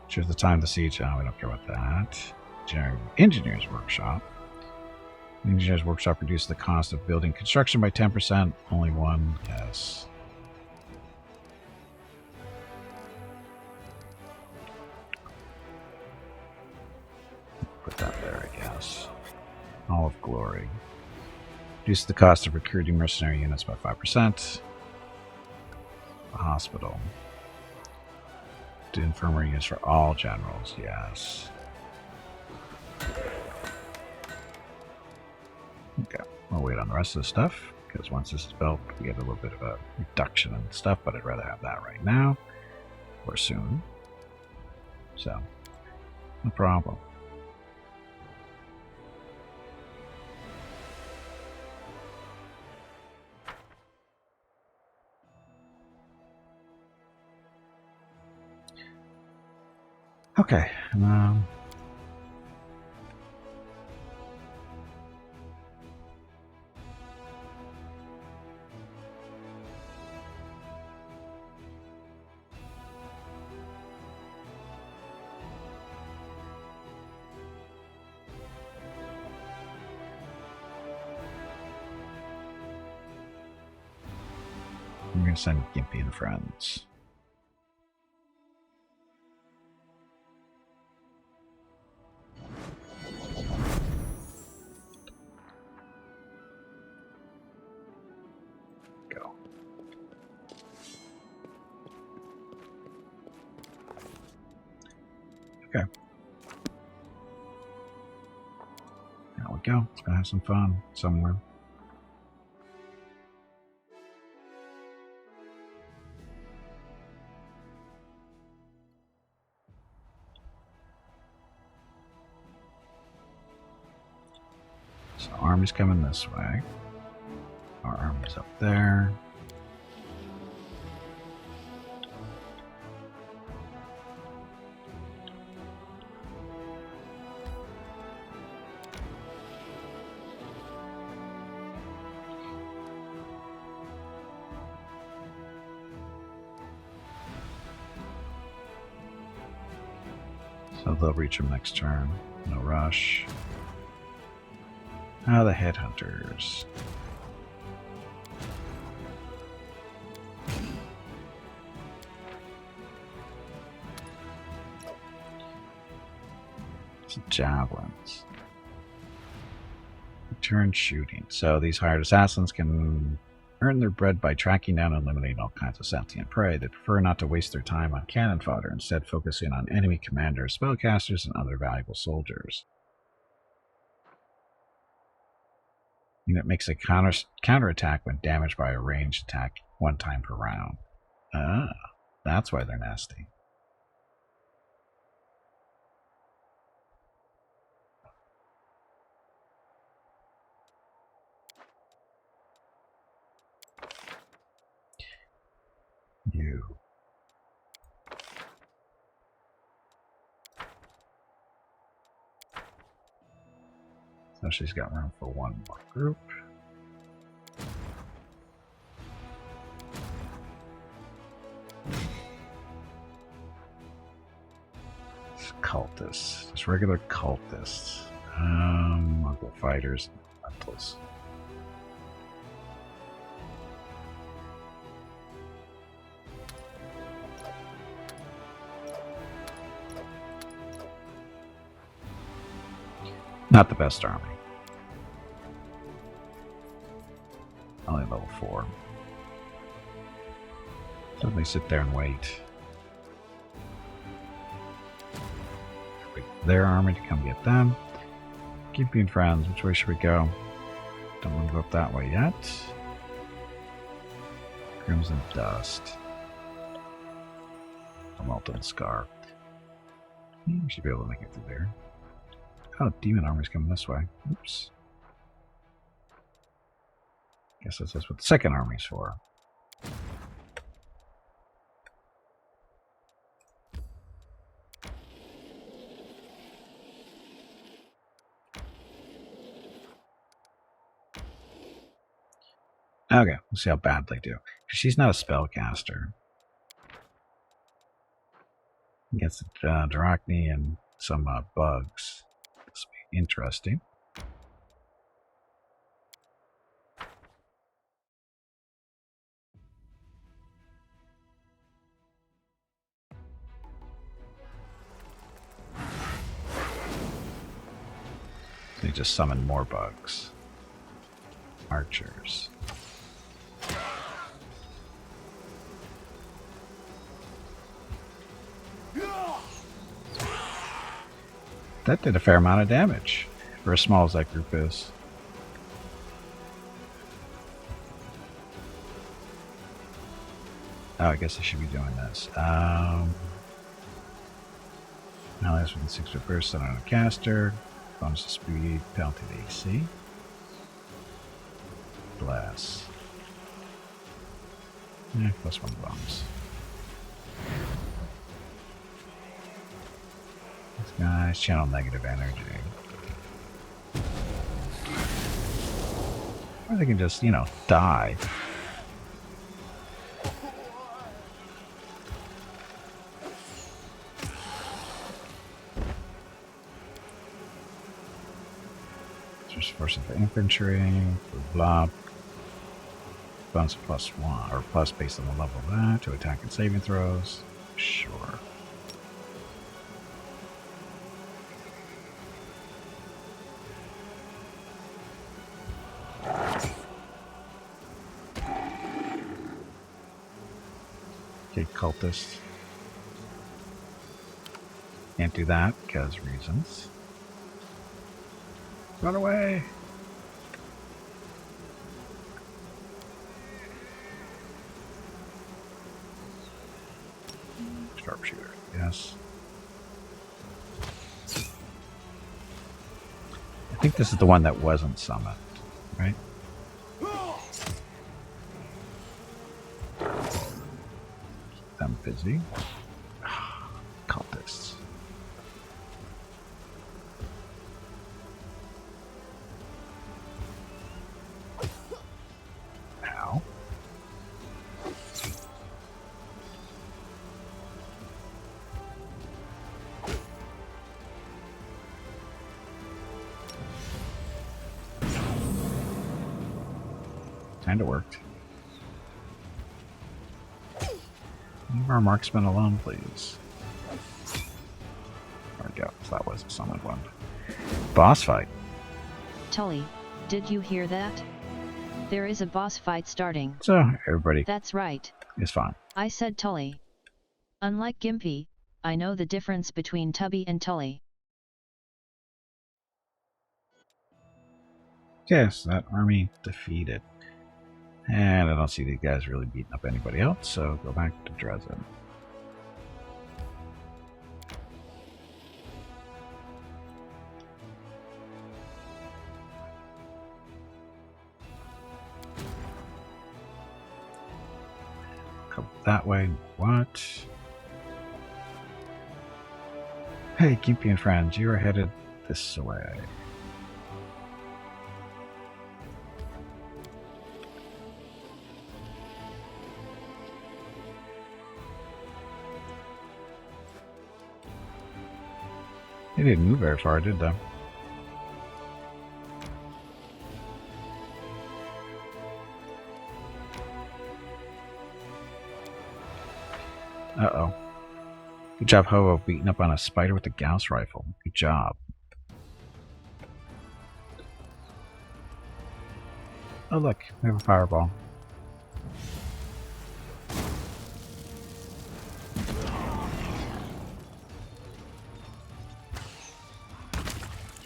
Choose the time to siege. Oh, we don't care about that. Engineer's Workshop. Engineer's Workshop reduces the cost of building construction by 10%. Only one, yes. Put that there, I guess. All of Glory. Reduce the cost of recruiting mercenary units by 5%. The hospital. Do infirmary units for all generals, yes. Okay, we'll wait on the rest of the stuff, because once this is built, we get a little bit of a reduction in stuff, but I'd rather have that right now, or soon. So, no problem. Okay. I'm going to send Gimpy and friends. Okay. There we go. Let's go have some fun somewhere. So army's coming this way. Our army's up there. So they'll reach them next turn. No rush. Ah, the headhunters. It's javelins. Return shooting. So these hired assassins can earn their bread by tracking down and eliminating all kinds of sentient prey. They prefer not to waste their time on cannon fodder, instead focusing on enemy commanders, spellcasters, and other valuable soldiers. Unit makes a counterattack when damaged by a ranged attack 1 time per round. Ah, that's why they're nasty. You. So she's got room for 1 more group. It's cultists. Just regular cultists. Muggle fighters and elementals. Not the best army. Only level 4. So they sit there and wait. Wait for their army to come get them. Keep being friends. Which way should we go? Don't want to go up that way yet. Crimson Dust. A Molten Scar. We should be able to make it through there. Oh, demon armor's coming this way. Oops. Guess that's what the second army's for. Okay, we'll see how bad they do. She's not a spellcaster. Against Drachni and some bugs. This will be interesting. They just summon more bugs. Archers. That did a fair amount of damage for as small as that group is. Oh, I guess I should be doing this. Now that's within 6-foot burst on a caster. Bonus to speed, penalty to AC. Bless. Yeah, plus 1 bonus. These guys channel negative energy. Or they can just, you know, die. Just force of infantry, blah. Bonus +1, or plus based on the level of that, to attack and saving throws. Sure. Okay, cultist. Can't do that because reasons. Run away! Sharpshooter, yes. I think this is the one that wasn't summoned, right? Keep them busy. Cultists. Ow. Kinda worked. Leave our marksman alone, please. There we go. That was a summoned one. Boss fight. Tully, did you hear that? There is a boss fight starting. So, everybody That's right. is fine. I said Tully. Unlike Gimpy, I know the difference between Tubby and Tully. Yes, that army defeated. And I don't see these guys really beating up anybody else, so go back to Dresden. Go that way. What? Hey, Gimpy and friends, you are headed this way. They didn't move very far, did they? Uh-oh. Good job, Ho, of beating up on a spider with a Gauss rifle. Good job. Oh look, we have a fireball.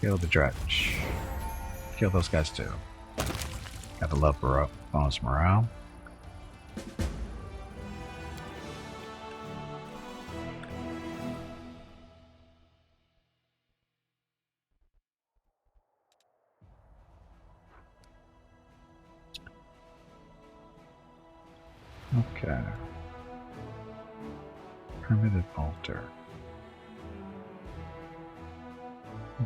Kill the dredge. Kill those guys too. Gotta love bonus morale. Okay. Primitive altar.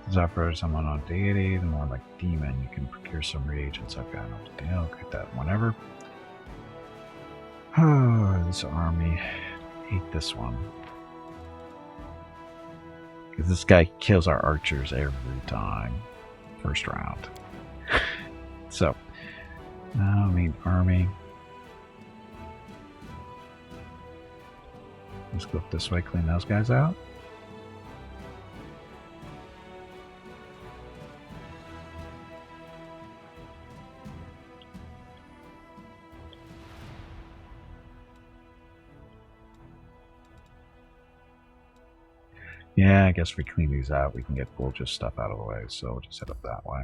This offers someone on deity, the more like demon, you can procure some reagents. I've got no deal. Get that whenever. Oh, this army. Hate this one. Because this guy kills our archers every time. First round. So, I mean, army. Let's go this way, clean those guys out. Yeah, I guess if we clean these out, we can get Bulge's stuff out of the way, so we'll just head up that way.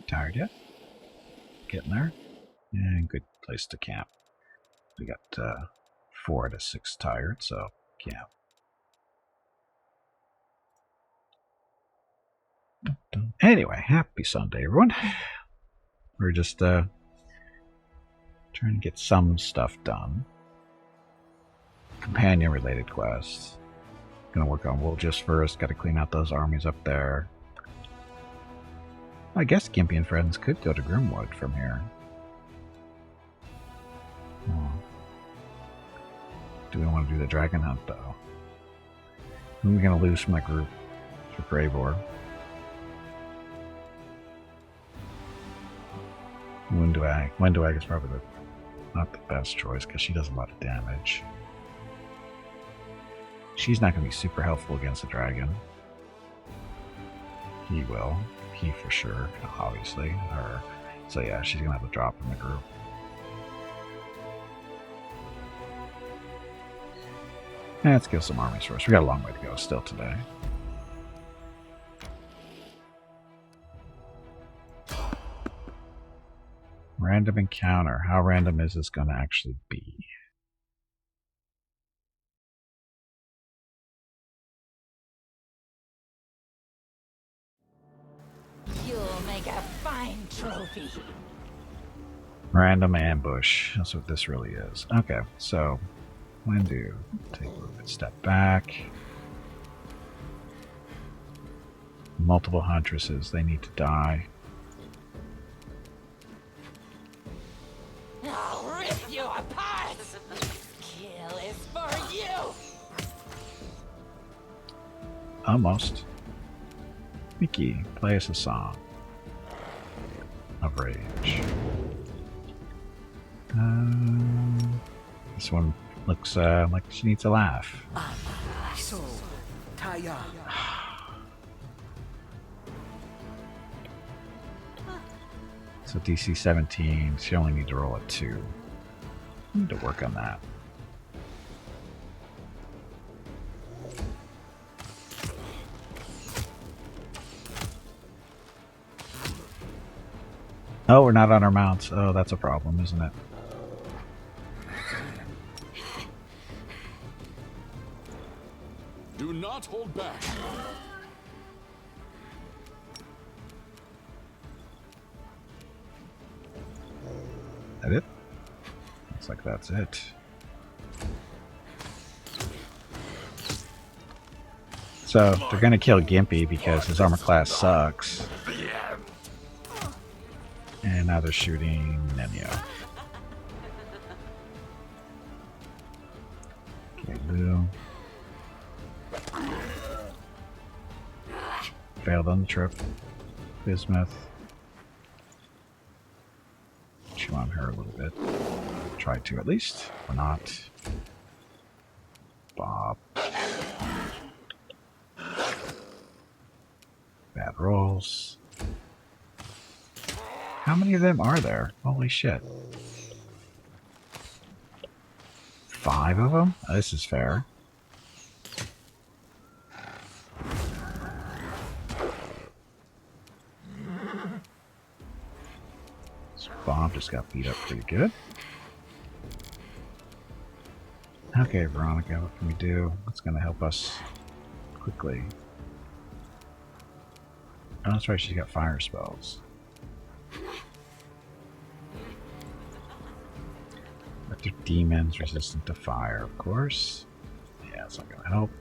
Tired yet? Getting there? Yeah, good place to camp. We got 4 out of 6 tired, so camp. Anyway, happy Sunday, everyone. We're just trying to get some stuff done. Companion-related quests. Gonna work on Woljust first. Got to clean out those armies up there. I guess Gimpy and friends could go to Grimwood from here. Oh. Do we want to do the dragon hunt though? Who are we gonna lose from that group for Gravor? Windwag is probably not the best choice because she does a lot of damage. She's not going to be super helpful against the dragon. He will. He for sure, obviously. Her. So yeah, she's going to have to drop in the group. Let's kill some armies first. We got a long way to go still today. Random encounter. How random is this going to actually be? You'll make a fine trophy. Random ambush. That's what this really is. Okay, so when do take a little bit step back. Multiple huntresses. They need to die. I'll rip you apart! Kill is for you! Almost. Mickey, play us a song of rage. This one looks like she needs a laugh. So, Taya. So DC 17, she only need to roll a 2. Need to work on that. Oh, we're not on our mounts. Oh, that's a problem, isn't it? Do not hold back. That it? Looks like that's it. So, they're gonna kill Gimpy because his armor class sucks. And now they're shooting Nemio. Okay, Lou. Failed on the trip. Bismuth. chew on her a little bit. Try to at least. Or not. Bob. Bad rolls. How many of them are there? Holy shit. 5 of them? Oh, this is fair. This Bob just got beat up pretty good. Okay, Veronica, what can we do? What's going to help us quickly? Oh, that's right, she's got fire spells. But they're demons resistant to fire, of course. Yeah, it's not going to help.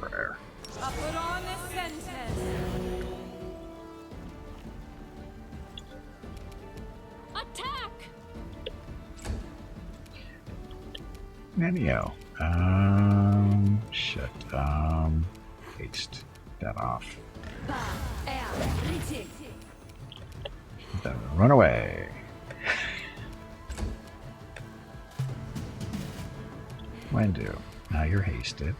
Prayer. I'll put on a sentence. Attack! Nanio. Shit. Haste that off. Then run away. Wendu. Now you're hasted.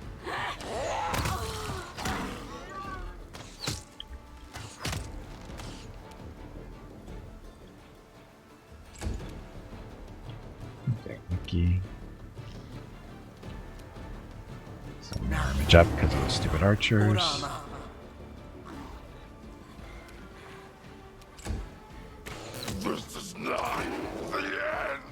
Okay, Nikki. Some damage up because of the stupid archers. This is not the end.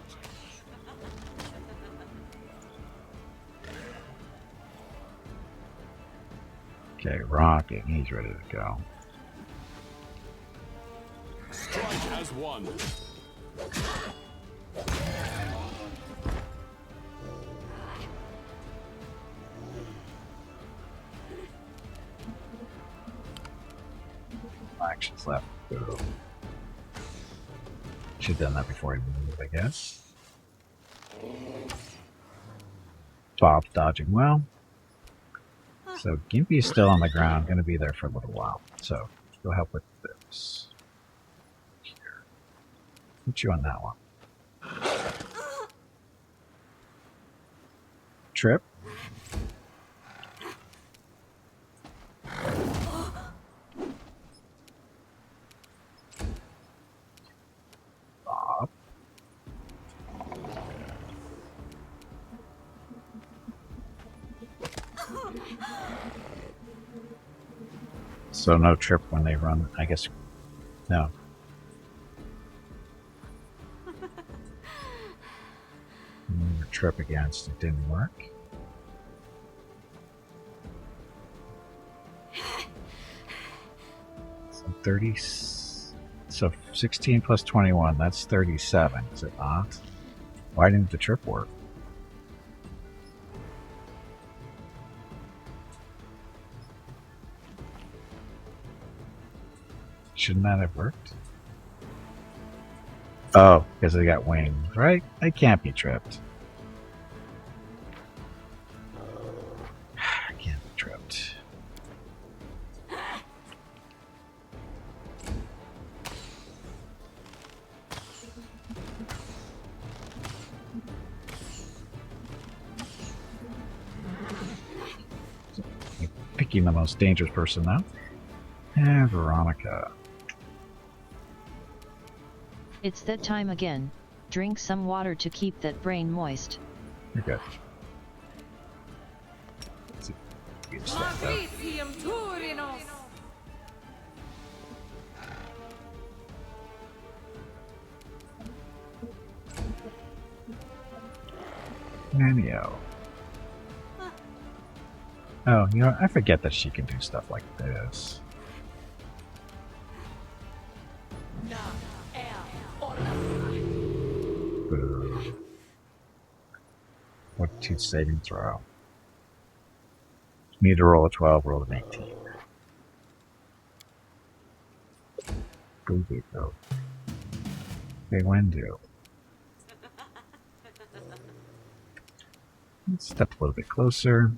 Okay, Rocket, he's ready to go. Strike as one. Actions left. Boom. Should have done that before he moved, I guess. Bob's dodging well. So Gimpy is still on the ground, going to be there for a little while. So go help with this. Here. Put you on that one. Trip. Bob. So no trip when they run, I guess. No. Trip against, it didn't work. So 30, so 16 plus 21, that's 37, is it not? Why didn't the trip work? Shouldn't that have worked? Oh, because they got wings, right? They can't be tripped. Can't be tripped. Picking the most dangerous person now. And Veronica. It's that time again. Drink some water to keep that brain moist. You're good. Let's see. Get stacked up. Matricium Turinos! Nanio. Oh, you know, I forget that she can do stuff like this. Boo. Fortitude saving throw. Need to roll a 12, roll an 18. Go. Okay, Wendu. Let's step a little bit closer.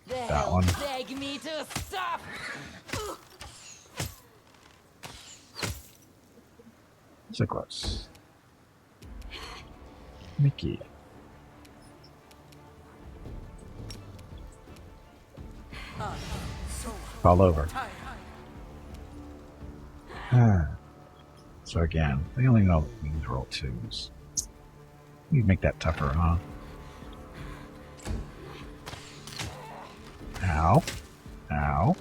That one. Beg me to stop! So close. Mickey. Fall over. So again, they only know these roll 2s. You make that tougher, huh? Ow. Ow.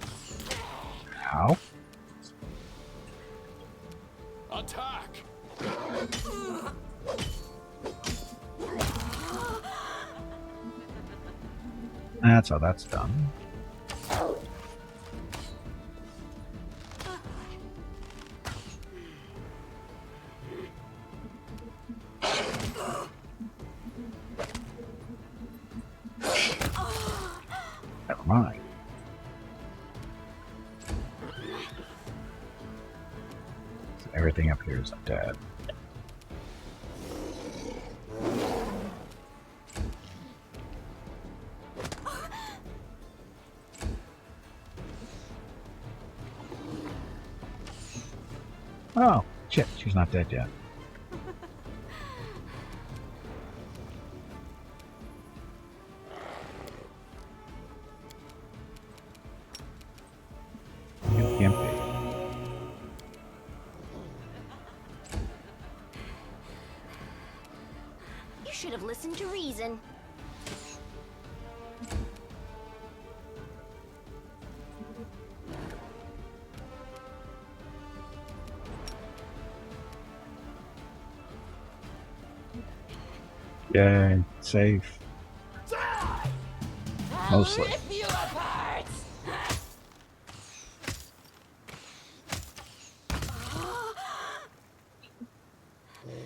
Ow. Attack! That's how that's done. Never mind. So everything up here is dead. Oh, shit, she's not dead yet. Gimpy. You should have listened to reason. Yay, safe. Mostly. Rip you apart!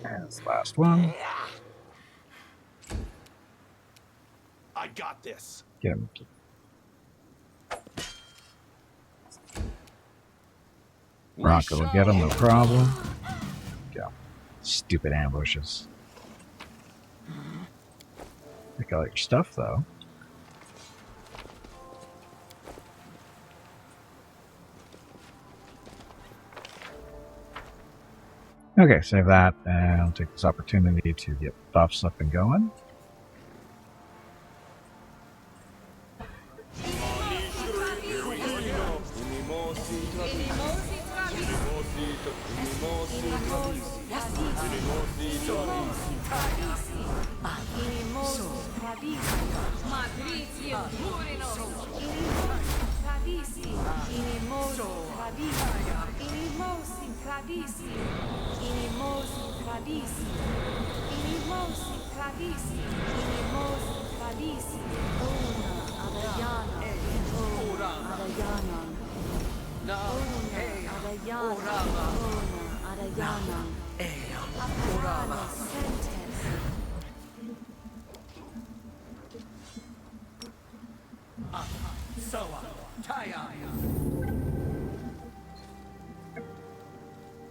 And it's the last one. I got this. Get him. Bronco will get him, no problem. Go. Stupid ambushes. Pick all your stuff, though. Okay, save that, and I'll take this opportunity to get buffs up and going.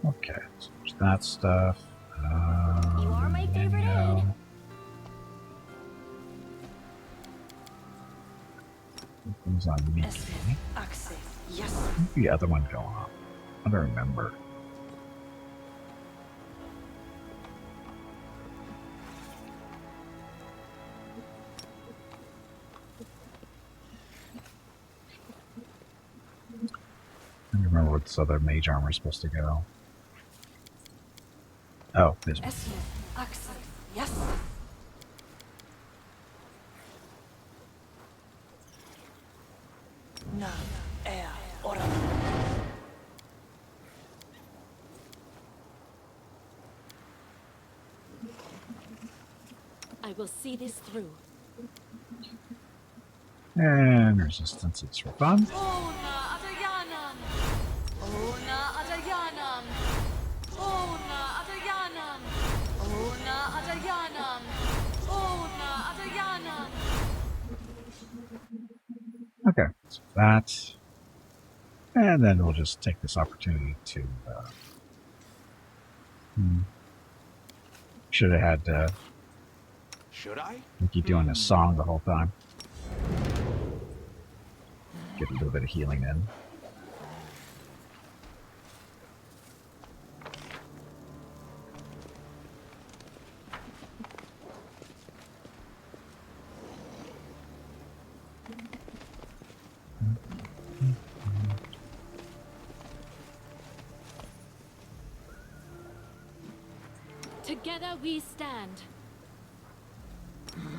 Okay, so there's that stuff. You are my favorite no. aid. Who's on me? Where's the other one go on? I don't remember. I don't remember where this other mage armor is supposed to go. Oh, this one. I will see this through. And resistance is for fun. Okay, so that. And then we'll just take this opportunity to. Should have had Should I? Mickey doing a song the whole time. Get a little bit of healing in. Together we stand.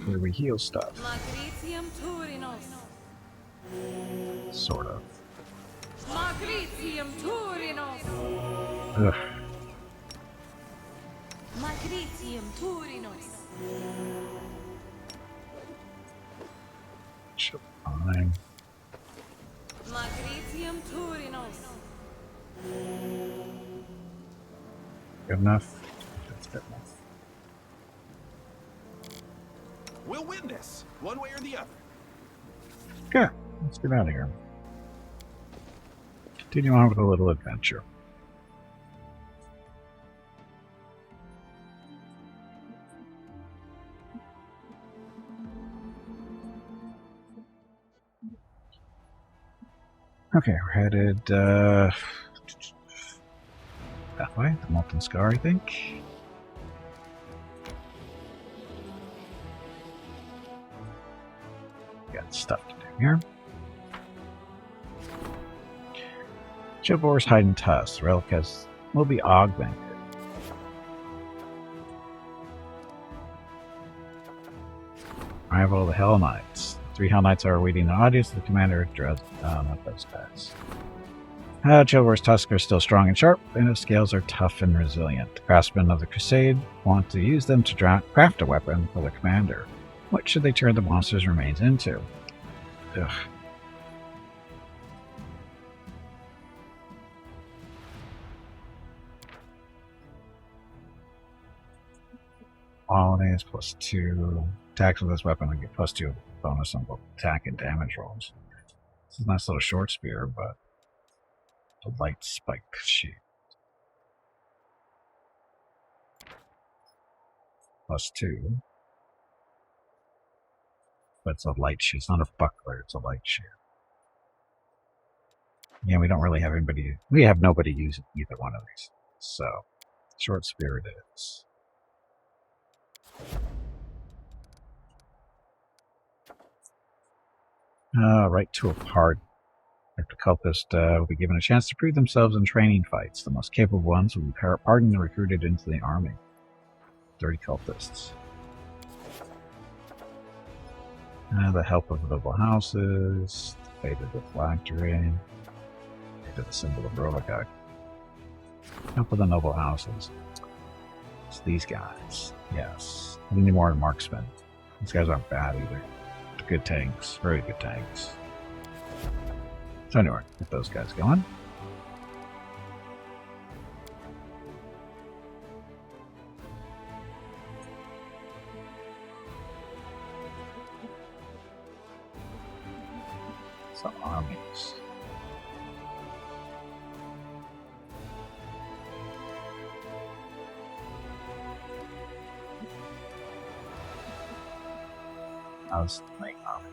Where we heal stuff. Magritium Turinos. Sort of. Magritium Turinos. Ugh. Magritium Turinos. Should be fine. Magritium Turinos. Good enough? That's good enough. We'll win this, one way or the other. Okay, let's get out of here. Continue on with a little adventure. Okay, we're headed that way, the Molten Scar, I think. Got stuff to do here. Chivalrous Hidden Tusk. The relic will be augmented. Arrival of the Hell Knights. 3 Hell Knights are awaiting the audience. The commander addressed not those guys. Chivalrous tusks are still strong and sharp, and its scales are tough and resilient. The craftsmen of the Crusade want to use them to craft a weapon for their commander. What should they turn the monster's remains into? Ugh. Qualities +2. Attacks with this weapon, I get +2 bonus on both attack and damage rolls. This is a nice little short spear, but a light spike shield. +2. But it's a light shield. It's not a buckler, it's a light shield. Yeah, we don't really have anybody. We have nobody using either one of these. So, short spear it is. Right to a pardon. After cultists will be given a chance to prove themselves in training fights. The most capable ones will be pardoned and recruited into the army. 30 cultists. The help of noble houses. The fate of the phylactery. To the symbol of Rovagog. Help of the noble houses. It's these guys. Yes. We need more marksmen. These guys aren't bad either. Good tanks. Very good tanks. So anyway, get those guys going. So armies. How's the main army?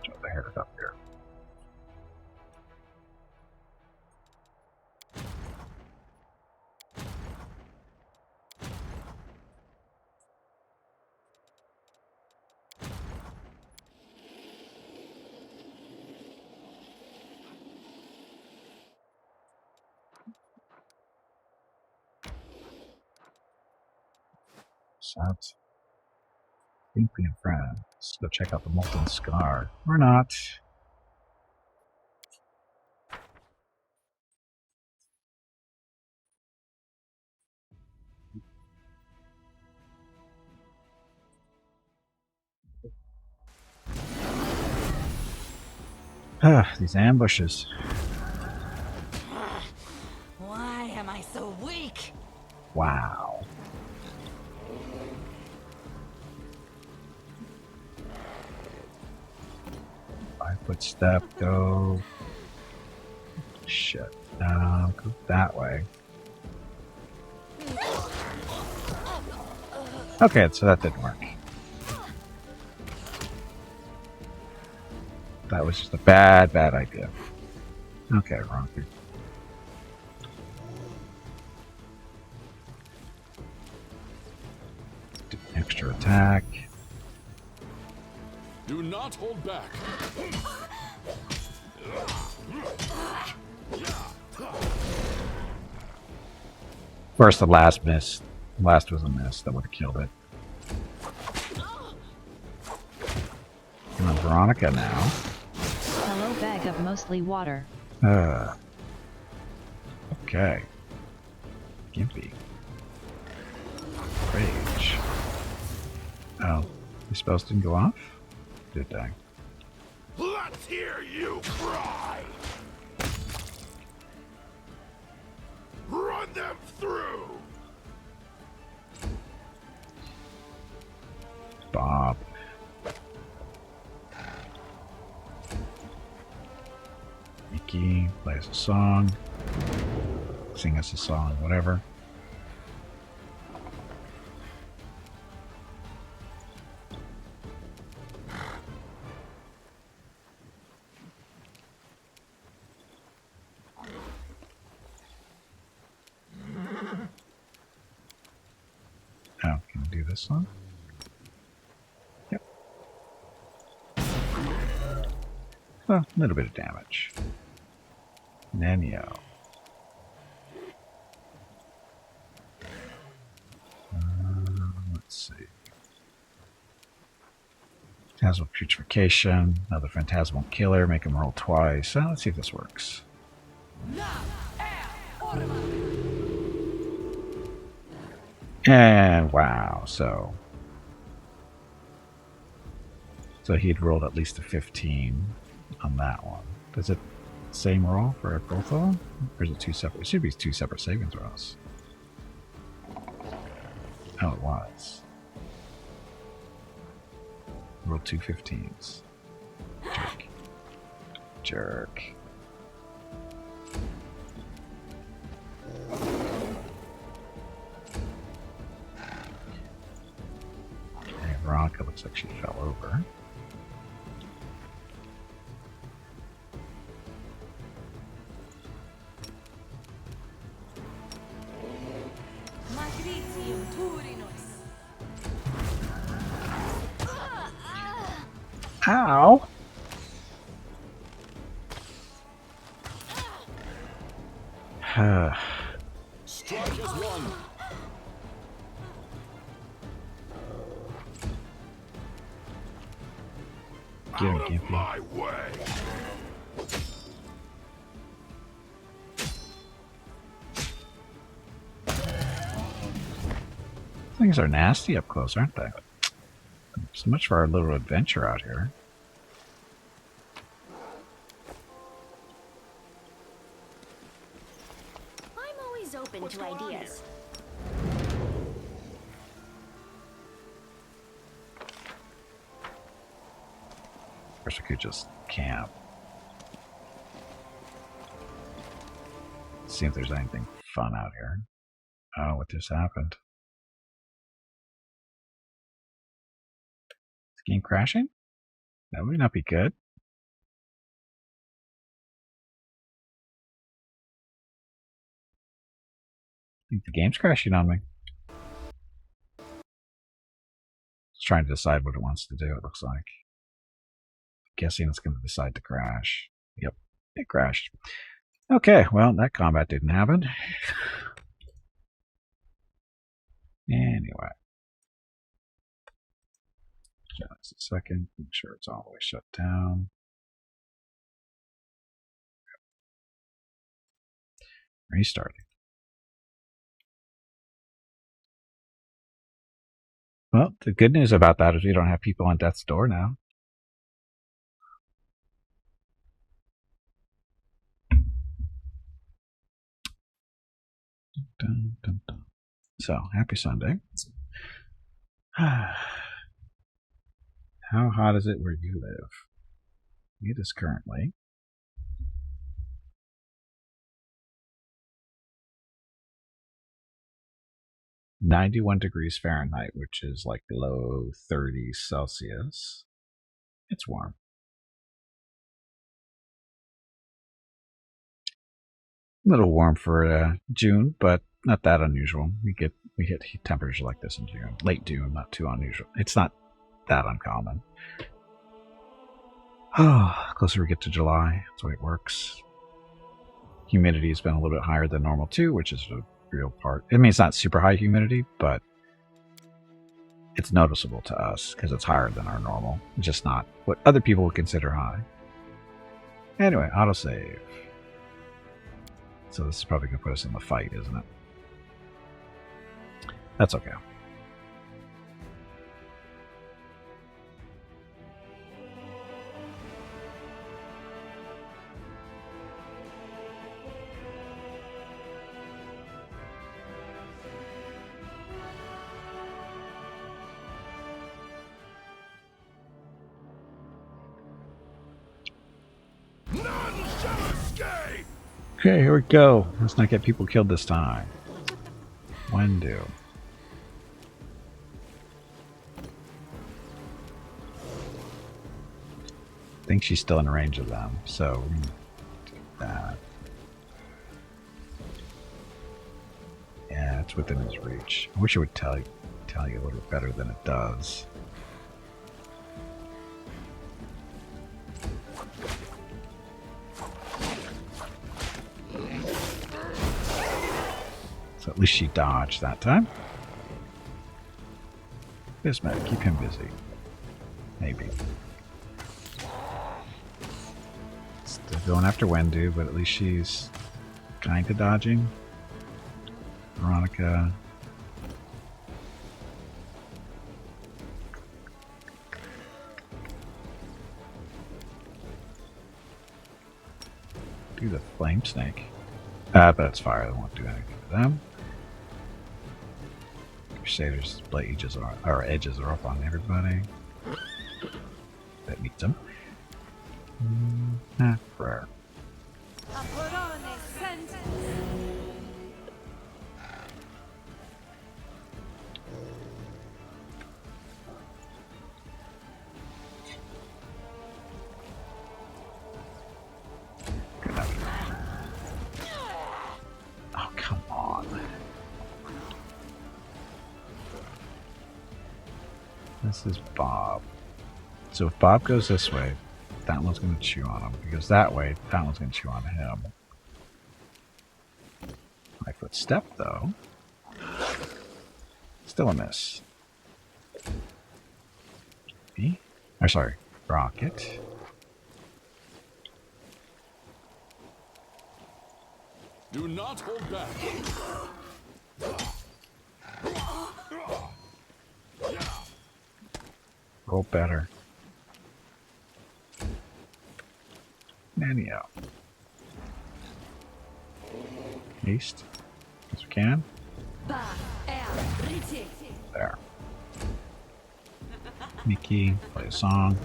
Jump ahead up here. South. Gimpy and friends. Let's go check out the Molten Scar. Or not. These ambushes. Why am I so weak? Wow. Footstep, go. Shit. Go that way. Okay, so that didn't work. That was just a bad idea. Okay, wrong thing. Do extra attack. Do not hold back. course, the last miss. Last was a miss. That would have killed it. And then Veronica now. Hello, bag of mostly water. Okay. Gimpy. Rage. Oh, the spells didn't go off? Did they? Let's hear you cry! Run them through! Bob. Mickey plays a song. Sing us a song, whatever. Oh, can I do this one? Yep. Oh, a little bit of damage. Nenio. Let's see. Phantasmal Putrefaction, another Phantasmal Killer, make him roll twice. Let's see if this works. And wow, so he'd rolled at least a 15 on that one. Does it same roll for both of them? Or is it two separate? It should be two separate saving throws. Oh, it was. Rolled two 15s. Jerk. Jerk. Okay, Veronica looks like she fell over. Ow! Strike as one. Get him, Out of Gimpy. my way! Things are nasty up close, aren't they? So much for our little adventure out here. I'm always open to ideas. Of course, we could just camp. See if there's anything fun out here. Oh, what just happened? Is the game crashing? That would not be good. I think the game's crashing on me. It's trying to decide what it wants to do, it looks like. Guessing it's going to decide to crash. Yep, it crashed. Okay, well, that combat didn't happen. Anyway. Just a second, make sure it's all the way shut down. Restarting. Well, the good news about that is we don't have people on death's door now. Dun, dun, dun. So, happy Sunday. How hot is it where you live? It is currently 91 degrees Fahrenheit, which is like below 30 Celsius. It's warm. A little warm for June, but not that unusual. We hit heat temperatures like this in June, late June, not too unusual. It's not that uncommon. Oh, closer we get to July, that's the way it works. Humidity has been a little bit higher than normal too, which is real part. I mean, it's not super high humidity, but it's noticeable to us because it's higher than our normal. It's just not what other people would consider high. Anyway, autosave. So this is probably going to put us in the fight, isn't it? That's okay. None shall escape! Okay, here we go. Let's not get people killed this time. Wendu. I think she's still in range of them, so we can do that. Yeah, it's within his reach. I wish it would tell you a little bit better than it does. So at least she dodged that time. Bismuth, keep him busy. Maybe. Still going after Wendu, but at least she's kind of dodging. Veronica. Do the flame snake. But it's fire, that won't do anything to them. Crusaders' edges are up on everybody. That meets them. Prayer. Good enough. Oh, come on. This is Bob. So if Bob goes this way, that one's going to chew on him. If he goes that way, that one's going to chew on him. My footstep, though. Still a miss. Me? Or sorry, Rocket. Do not hold back. Roll better. Nanio. Haste. As we can. There. Mickey, play a song.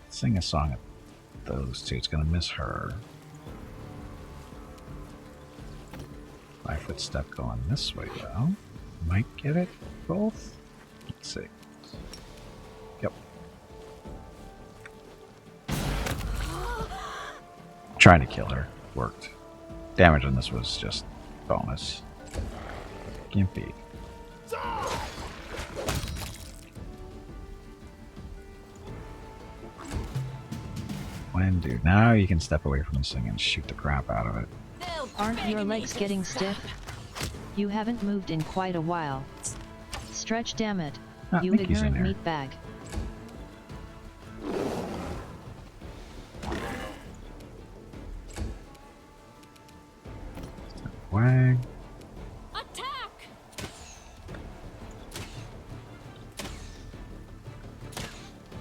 Sing a song at those two. It's going to miss her. My footstep going this way, though. Might get it both. Let's see. Yep. Trying to kill her. Worked. Damage on this was just bonus. Gimpy. Wendu. Now you can step away from this thing and shoot the crap out of it. Aren't your legs getting stiff? You haven't moved in quite a while. Stretch, damn it. Ah, You Mickey's in ignorant there. meatbag. Wag. Attack!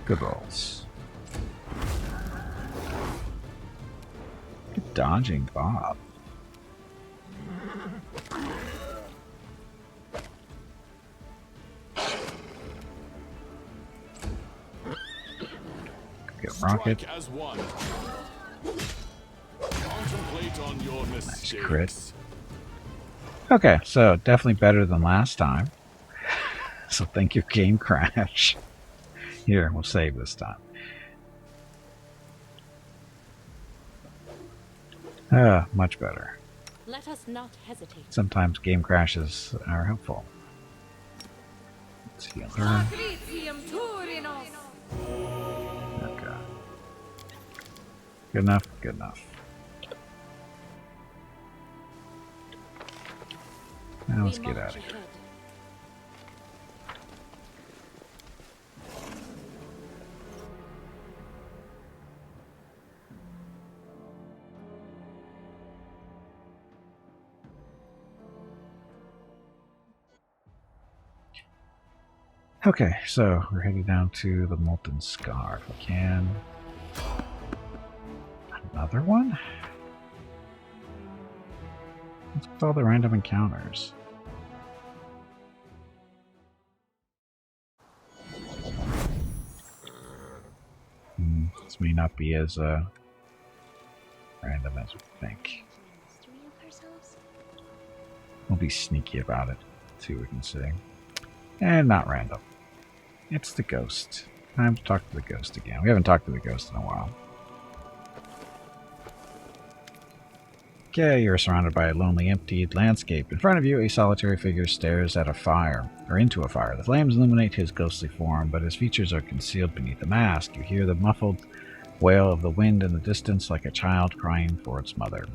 Good rolls. Good dodging, Bob. Get Rocket. Strike as one. Contemplate on your Nice mistakes. crit. Okay, so definitely better than last time. So thank you, Game Crash. Here, we'll save this time. Much better. Let us not hesitate. Sometimes game crashes are helpful. Let's heal her. Okay. Good enough, good enough. Now let's get out of here. Okay, so we're heading down to the Molten Scar if we can. Another one? What's with all the random encounters? This may not be as random as we think. We'll be sneaky about it. See what we can see. And not random. It's the ghost. Time to talk to the ghost again. We haven't talked to the ghost in a while. Okay, you're surrounded by a lonely, emptied landscape. In front of you, a solitary figure stares at a fire, or into a fire. The flames illuminate his ghostly form, but his features are concealed beneath the mask. You hear the muffled wail of the wind in the distance, like a child crying for its mother.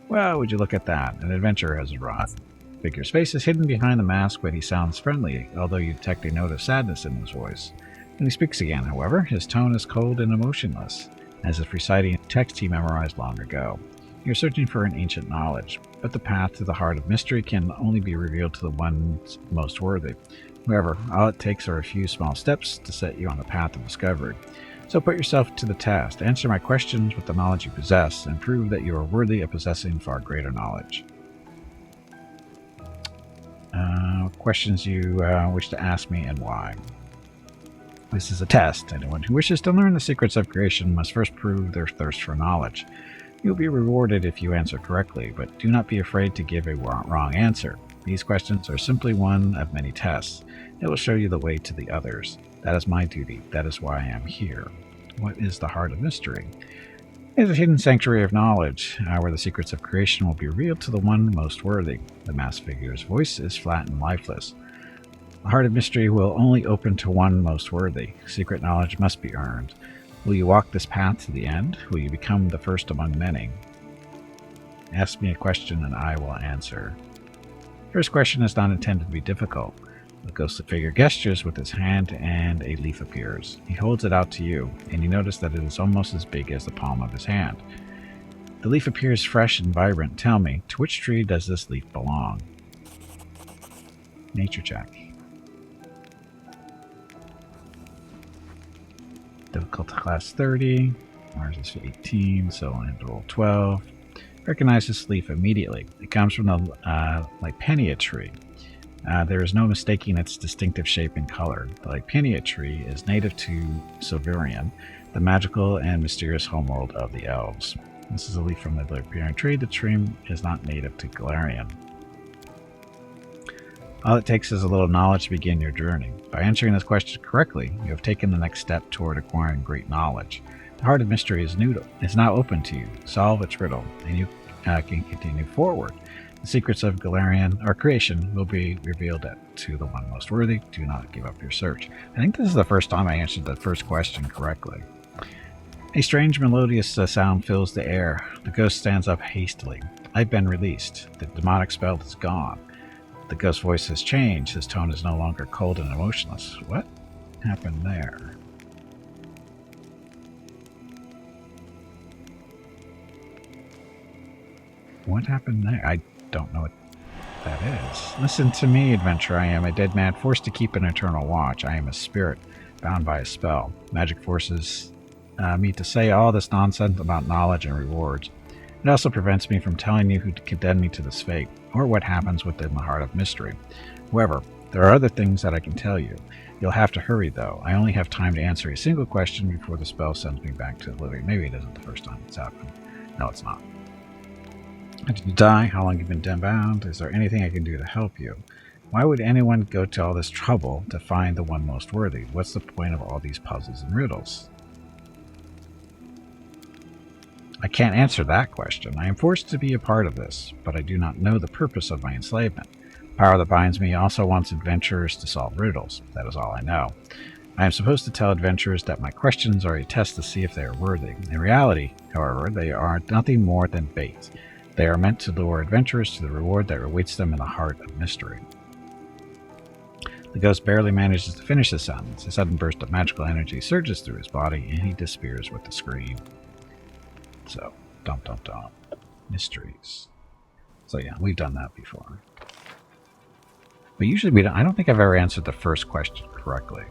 Well, would you look at that? An adventurer has arrived. The figure's face is hidden behind the mask, but he sounds friendly, although you detect a note of sadness in his voice. When he speaks again, however, his tone is cold and emotionless, as if reciting a text he memorized long ago. You're searching for an ancient knowledge, but the path to the heart of mystery can only be revealed to the ones most worthy. However, all it takes are a few small steps to set you on the path of discovery. So put yourself to the test, answer my questions with the knowledge you possess, and prove that you are worthy of possessing far greater knowledge. Questions you wish to ask me and why. This is a test. Anyone who wishes to learn the secrets of creation must first prove their thirst for knowledge. You'll be rewarded if you answer correctly, but do not be afraid to give a wrong answer. These questions are simply one of many tests. It will show you the way to the others. That is my duty. That is why I am here. What is the heart of mystery? It is a hidden sanctuary of knowledge, where the secrets of creation will be revealed to the one most worthy. The masked figure's voice is flat and lifeless. The heart of mystery will only open to one most worthy. Secret knowledge must be earned. Will you walk this path to the end? Will you become the first among many? Ask me a question and I will answer. First question is not intended to be difficult. The ghostly figure gestures with his hand and a leaf appears. He holds it out to you, and you notice that it is almost as big as the palm of his hand. The leaf appears fresh and vibrant. Tell me, to which tree does this leaf belong? Nature check. Difficulty class 30. Ours is 18, so I'll end roll 12. Recognize this leaf immediately. It comes from the Lypenia tree. There is no mistaking its distinctive shape and color. The Lypenia tree is native to Silverian, the magical and mysterious homeworld of the elves. This is a leaf from the Lypenia tree. The tree is not native to Galarian. All it takes is a little knowledge to begin your journey. By answering this question correctly, you have taken the next step toward acquiring great knowledge. The heart of mystery is now open to you. Solve its riddle, and you can continue forward. The secrets of Galarian or creation will be revealed to the one most worthy. Do not give up your search. I think this is the first time I answered the first question correctly. A strange melodious sound fills the air. The ghost stands up hastily. I've been released. The demonic spell is gone. The ghost's voice has changed. His tone is no longer cold and emotionless. What happened there? What happened there? I don't know what that is. Listen to me, adventurer. I am a dead man forced to keep an eternal watch. I am a spirit bound by a spell. Magic forces me to say all this nonsense about knowledge and rewards. It also prevents me from telling you who condemned me to this fate, or what happens within the heart of mystery. However, there are other things that I can tell you. You'll have to hurry, though. I only have time to answer a single question before the spell sends me back to the living. Maybe it isn't the first time it's happened. No, it's not. Did you die? How long have you been dead-bound? Is there anything I can do to help you? Why would anyone go to all this trouble to find the one most worthy? What's the point of all these puzzles and riddles? I can't answer that question. I am forced to be a part of this, but I do not know the purpose of my enslavement. The power that binds me also wants adventurers to solve riddles. That is all I know. I am supposed to tell adventurers that my questions are a test to see if they are worthy. In reality, however, they are nothing more than bait. They are meant to lure adventurers to the reward that awaits them in the heart of mystery. The ghost barely manages to finish his sentence. A sudden burst of magical energy surges through his body, and he disappears with a scream. So, dum dum dum. Mysteries. So yeah, we've done that before. But usually we don't. I don't think I've ever answered the first question correctly.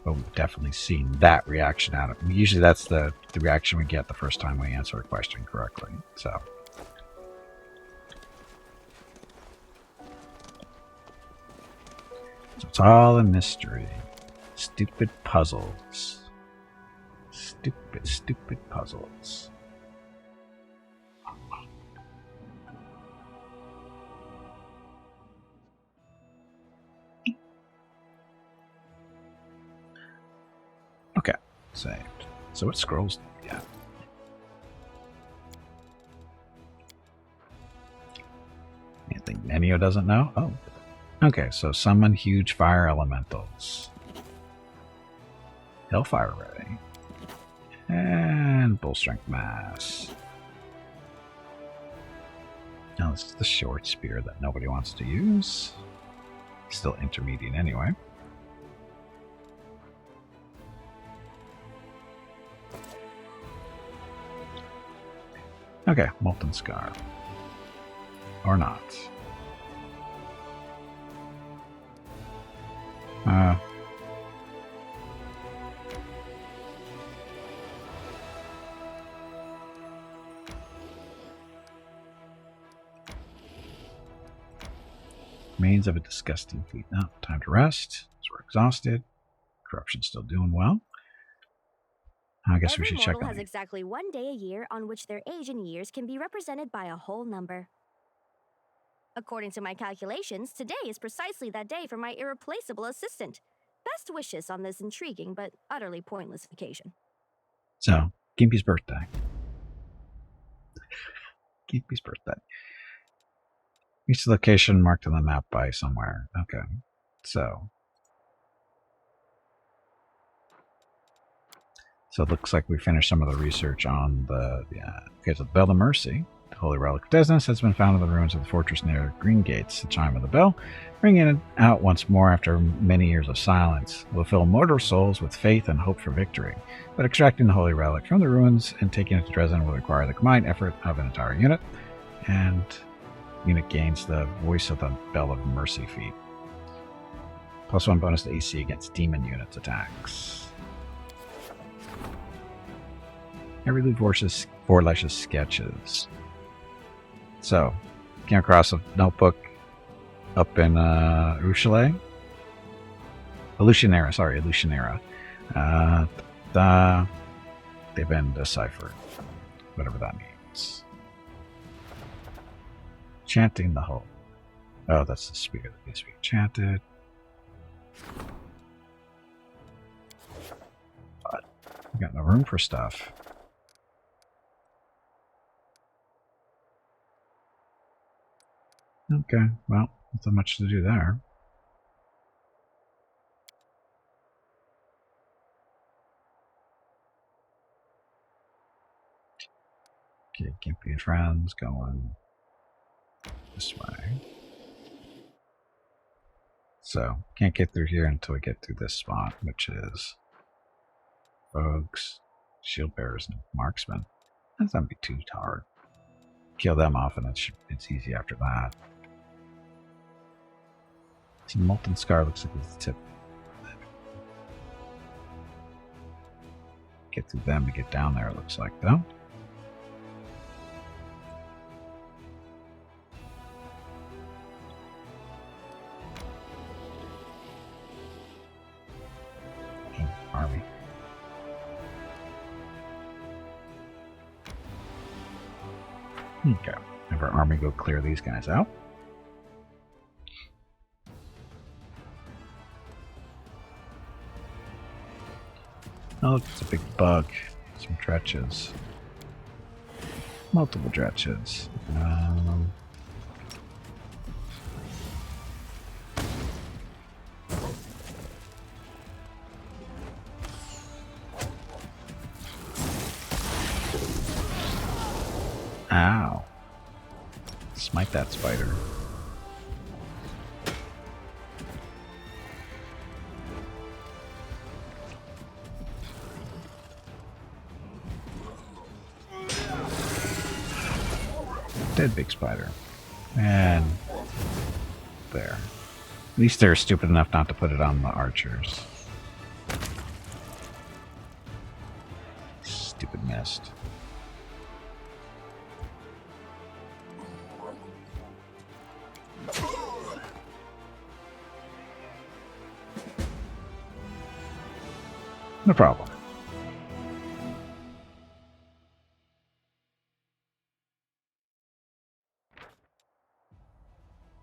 But we've definitely seen that reaction out of it. Usually that's the reaction we get the first time we answer a question correctly. So it's all a mystery. Stupid puzzles. Stupid puzzles. Okay, saved. So what scrolls? Yeah. Anything Nenio doesn't know? Oh. Okay, so summon huge fire elementals. Hellfire Ray. And Bull Strength Mass. Now this is the short spear that nobody wants to use. Still intermediate anyway. Okay, Molten Scar. Or not. Remains of a disgusting feat. Now, time to rest. So we're exhausted. Corruption's still doing well. I guess we should check on Every mortal has exactly 1 day a year on which their age in years can be represented by a whole number. According to my calculations, today is precisely that day for my irreplaceable assistant. Best wishes on this intriguing but utterly pointless vacation. So, Gimpy's birthday. Gimpy's birthday. Reach the location marked on the map by somewhere. Okay, so it looks like we finished some of the research on the okay, so the Bell of Mercy. The Holy Relic of Desness has been found in the ruins of the fortress near Green Gates. The chime of the bell, ringing it out once more after many years of silence, will fill mortal souls with faith and hope for victory. But extracting the Holy Relic from the ruins and taking it to Dresden will require the combined effort of an entire unit, and unit gains the Voice of the Bell of Mercy feat. +1 bonus to AC against demon units attacks. Every Lou Vorlesh's sketches. So, came across a notebook up in Illusionera. They've been deciphered. Whatever that means. Chanting the whole. Oh, that's the speaker that needs to be chanted. But we got no room for stuff. Okay, well, not so much to do there. Okay, Gimpy and friends going this way. So, can't get through here until we get through this spot, which is Rogues, Shield Bearers, and Marksmen. That's not be too hard. Kill them off and it's easy after that. See, Molten Scar looks like it's the tip. Get through them to get down there, it looks like, though. Army. Okay, have our army go clear these guys out. Oh, look, it's a big bug. Some dretches. Multiple dretches. Ow. Smite that spider. Dead big spider. And there. At least they're stupid enough not to put it on the archers. Stupid mist. No problem.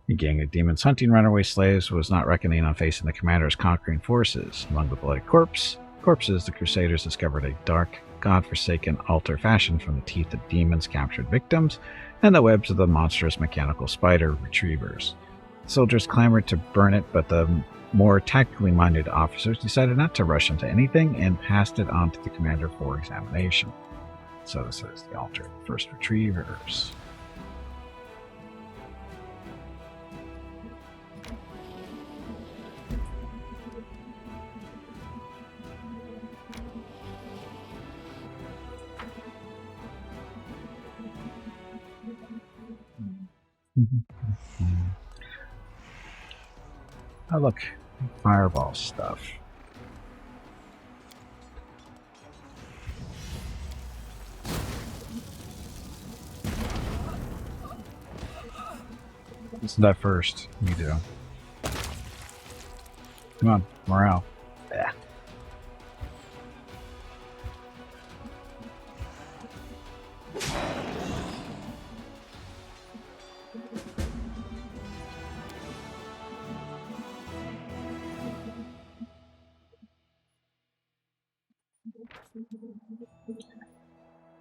A gang of demons hunting runaway slaves was not reckoning on facing the commander's conquering forces. Among the bloody corpses, the Crusaders discovered a dark, god-forsaken altar fashioned from the teeth of demons captured victims and the webs of the monstrous mechanical spider retrievers. The soldiers clamored to burn it, but the more tactically minded officers decided not to rush into anything and passed it on to the commander for examination. So this is the altar of the first retrievers. Oh look, fireball stuff. Let's do that first. You do. Come on, morale. Yeah.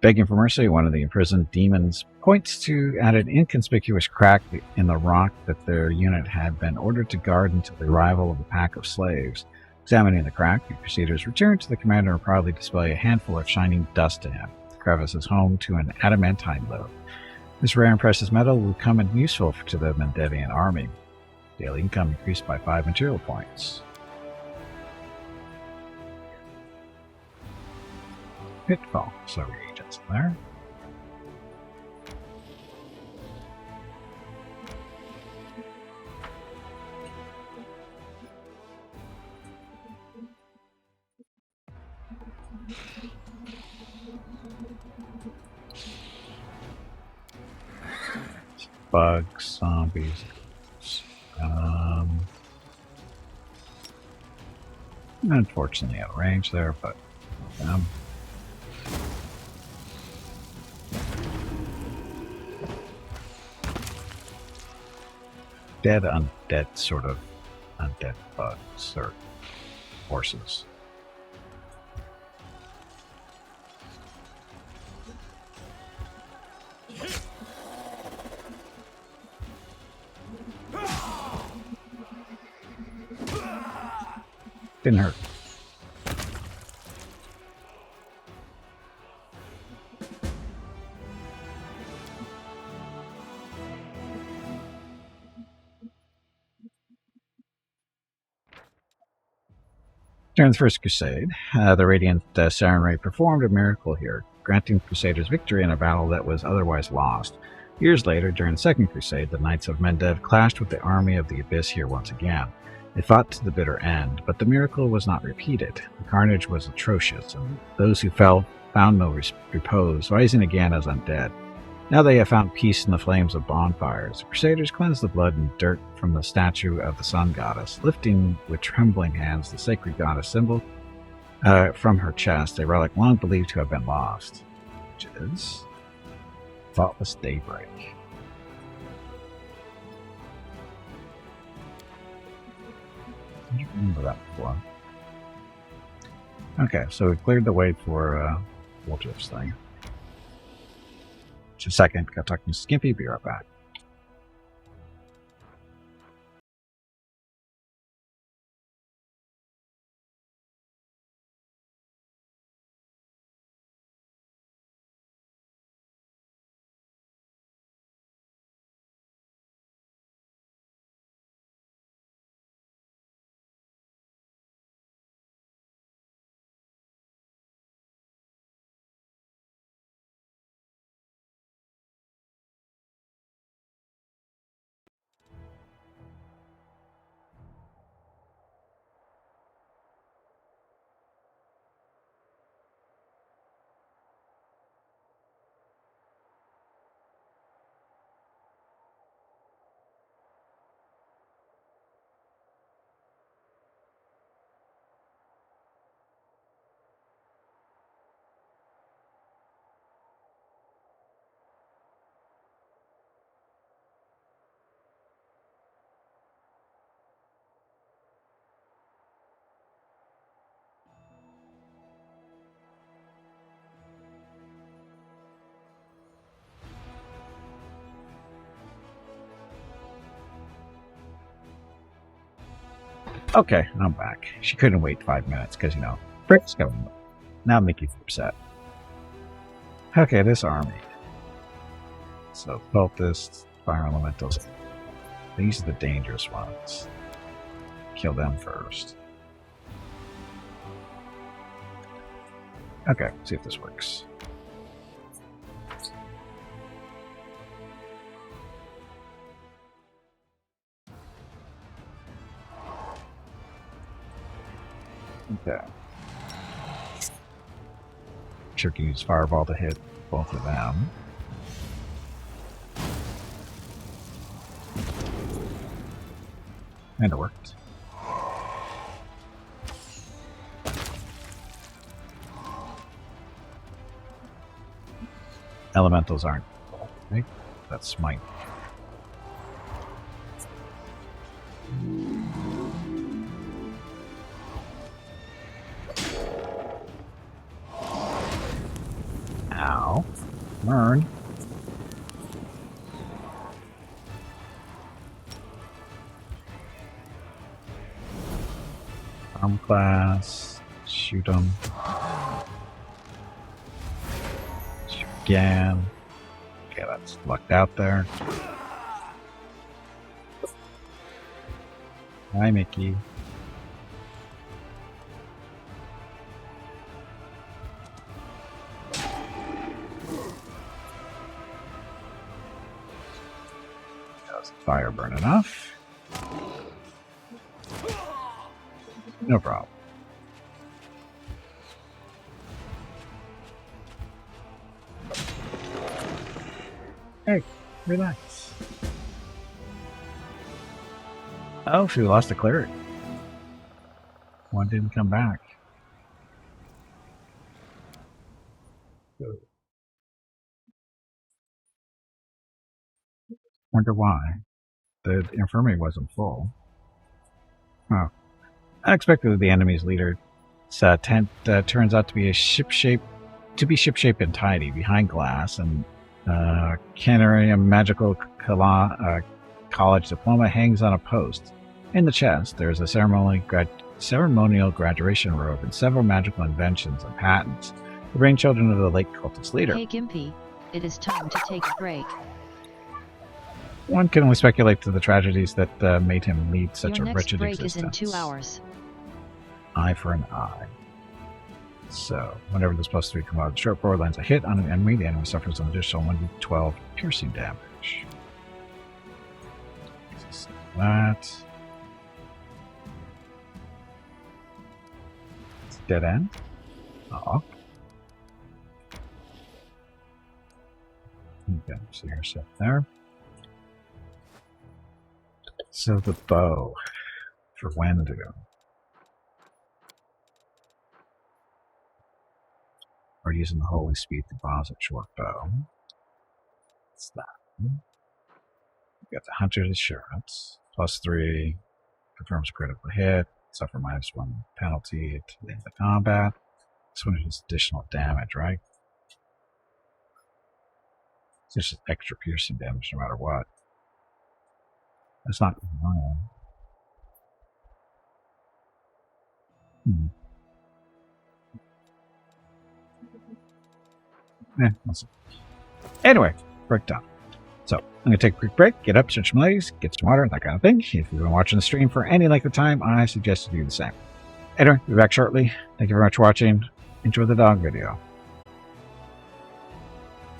Begging for mercy, one of the imprisoned demons points to at an inconspicuous crack in the rock that their unit had been ordered to guard until the arrival of a pack of slaves. Examining the crack, the Crusaders return to the commander and proudly display a handful of shining dust to him. The crevice is home to an adamantine lode. This rare and precious metal will come in useful to the Mendevian army. Daily income increased by 5 material points. Pitfall, so reagents there. Bugs, zombies. Unfortunately out of range there, but dead undead sort of undead bugs or horses. Didn't hurt. During the First Crusade, the Radiant Siren Ray performed a miracle here, granting Crusaders victory in a battle that was otherwise lost. Years later, during the Second Crusade, the Knights of Mendev clashed with the army of the Abyss here once again. They fought to the bitter end, but the miracle was not repeated. The carnage was atrocious, and those who fell found no repose, rising again as undead. Now they have found peace in the flames of bonfires. The Crusaders cleansed the blood and dirt from the statue of the Sun Goddess, lifting with trembling hands the sacred goddess symbol from her chest, a relic long believed to have been lost, which is Thoughtless Daybreak. I don't remember that before. Okay, so we cleared the way for Wolf's thing. Just a second, gotta talk to Gimpy, be right back. Okay, I'm back. She couldn't wait 5 minutes because, you know, Brick's going. Now Mickey's upset. Okay, this army. So, cultists, fire elementals. These are the dangerous ones. Kill them first. Okay, see if this works. Okay. Sure can use Fireball to hit both of them. And it worked. Elementals aren't, right? That's Smite. Ow. Learn. Arm class. Shoot them. Shoot again. Okay, that's lucked out there. Hi, Mickey. Does fire burn enough? No problem. Hey, relax. Oh, she lost a cleric. One didn't come back. Wonder why. The infirmary wasn't full. Oh. Unexpectedly, the enemy's leader tent turns out to be ship-shape and tidy behind glass, and Canary magical college diploma hangs on a post. In the chest, there is a ceremonial graduation robe and several magical inventions and patents, the brainchildren of the late cultist leader. Hey Gimpy, it is time to take a break. One can only speculate to the tragedies that made him lead such Your a next wretched break existence. is in 2 hours. Eye for an eye. So, whenever the +3 commodity short board lands a hit on an enemy, the enemy suffers an additional 1d12 piercing damage. So that. It's a dead end. Oh. Okay, so you're set there. So the bow for Wendigo. We're using the Holy Speed Deposit short bow. What's that? We got the Hunter's Assurance. +3 confirms a critical hit. Suffer -1 penalty to the end of combat. This one is additional damage, right? It's just extra piercing damage no matter what. That's not normal. Anyway, break down. So, I'm going to take a quick break, get up, stretch my legs, get some water, that kind of thing. If you've been watching the stream for any length of time, I suggest you do the same. Anyway, we'll be back shortly. Thank you very much for watching. Enjoy the dog video.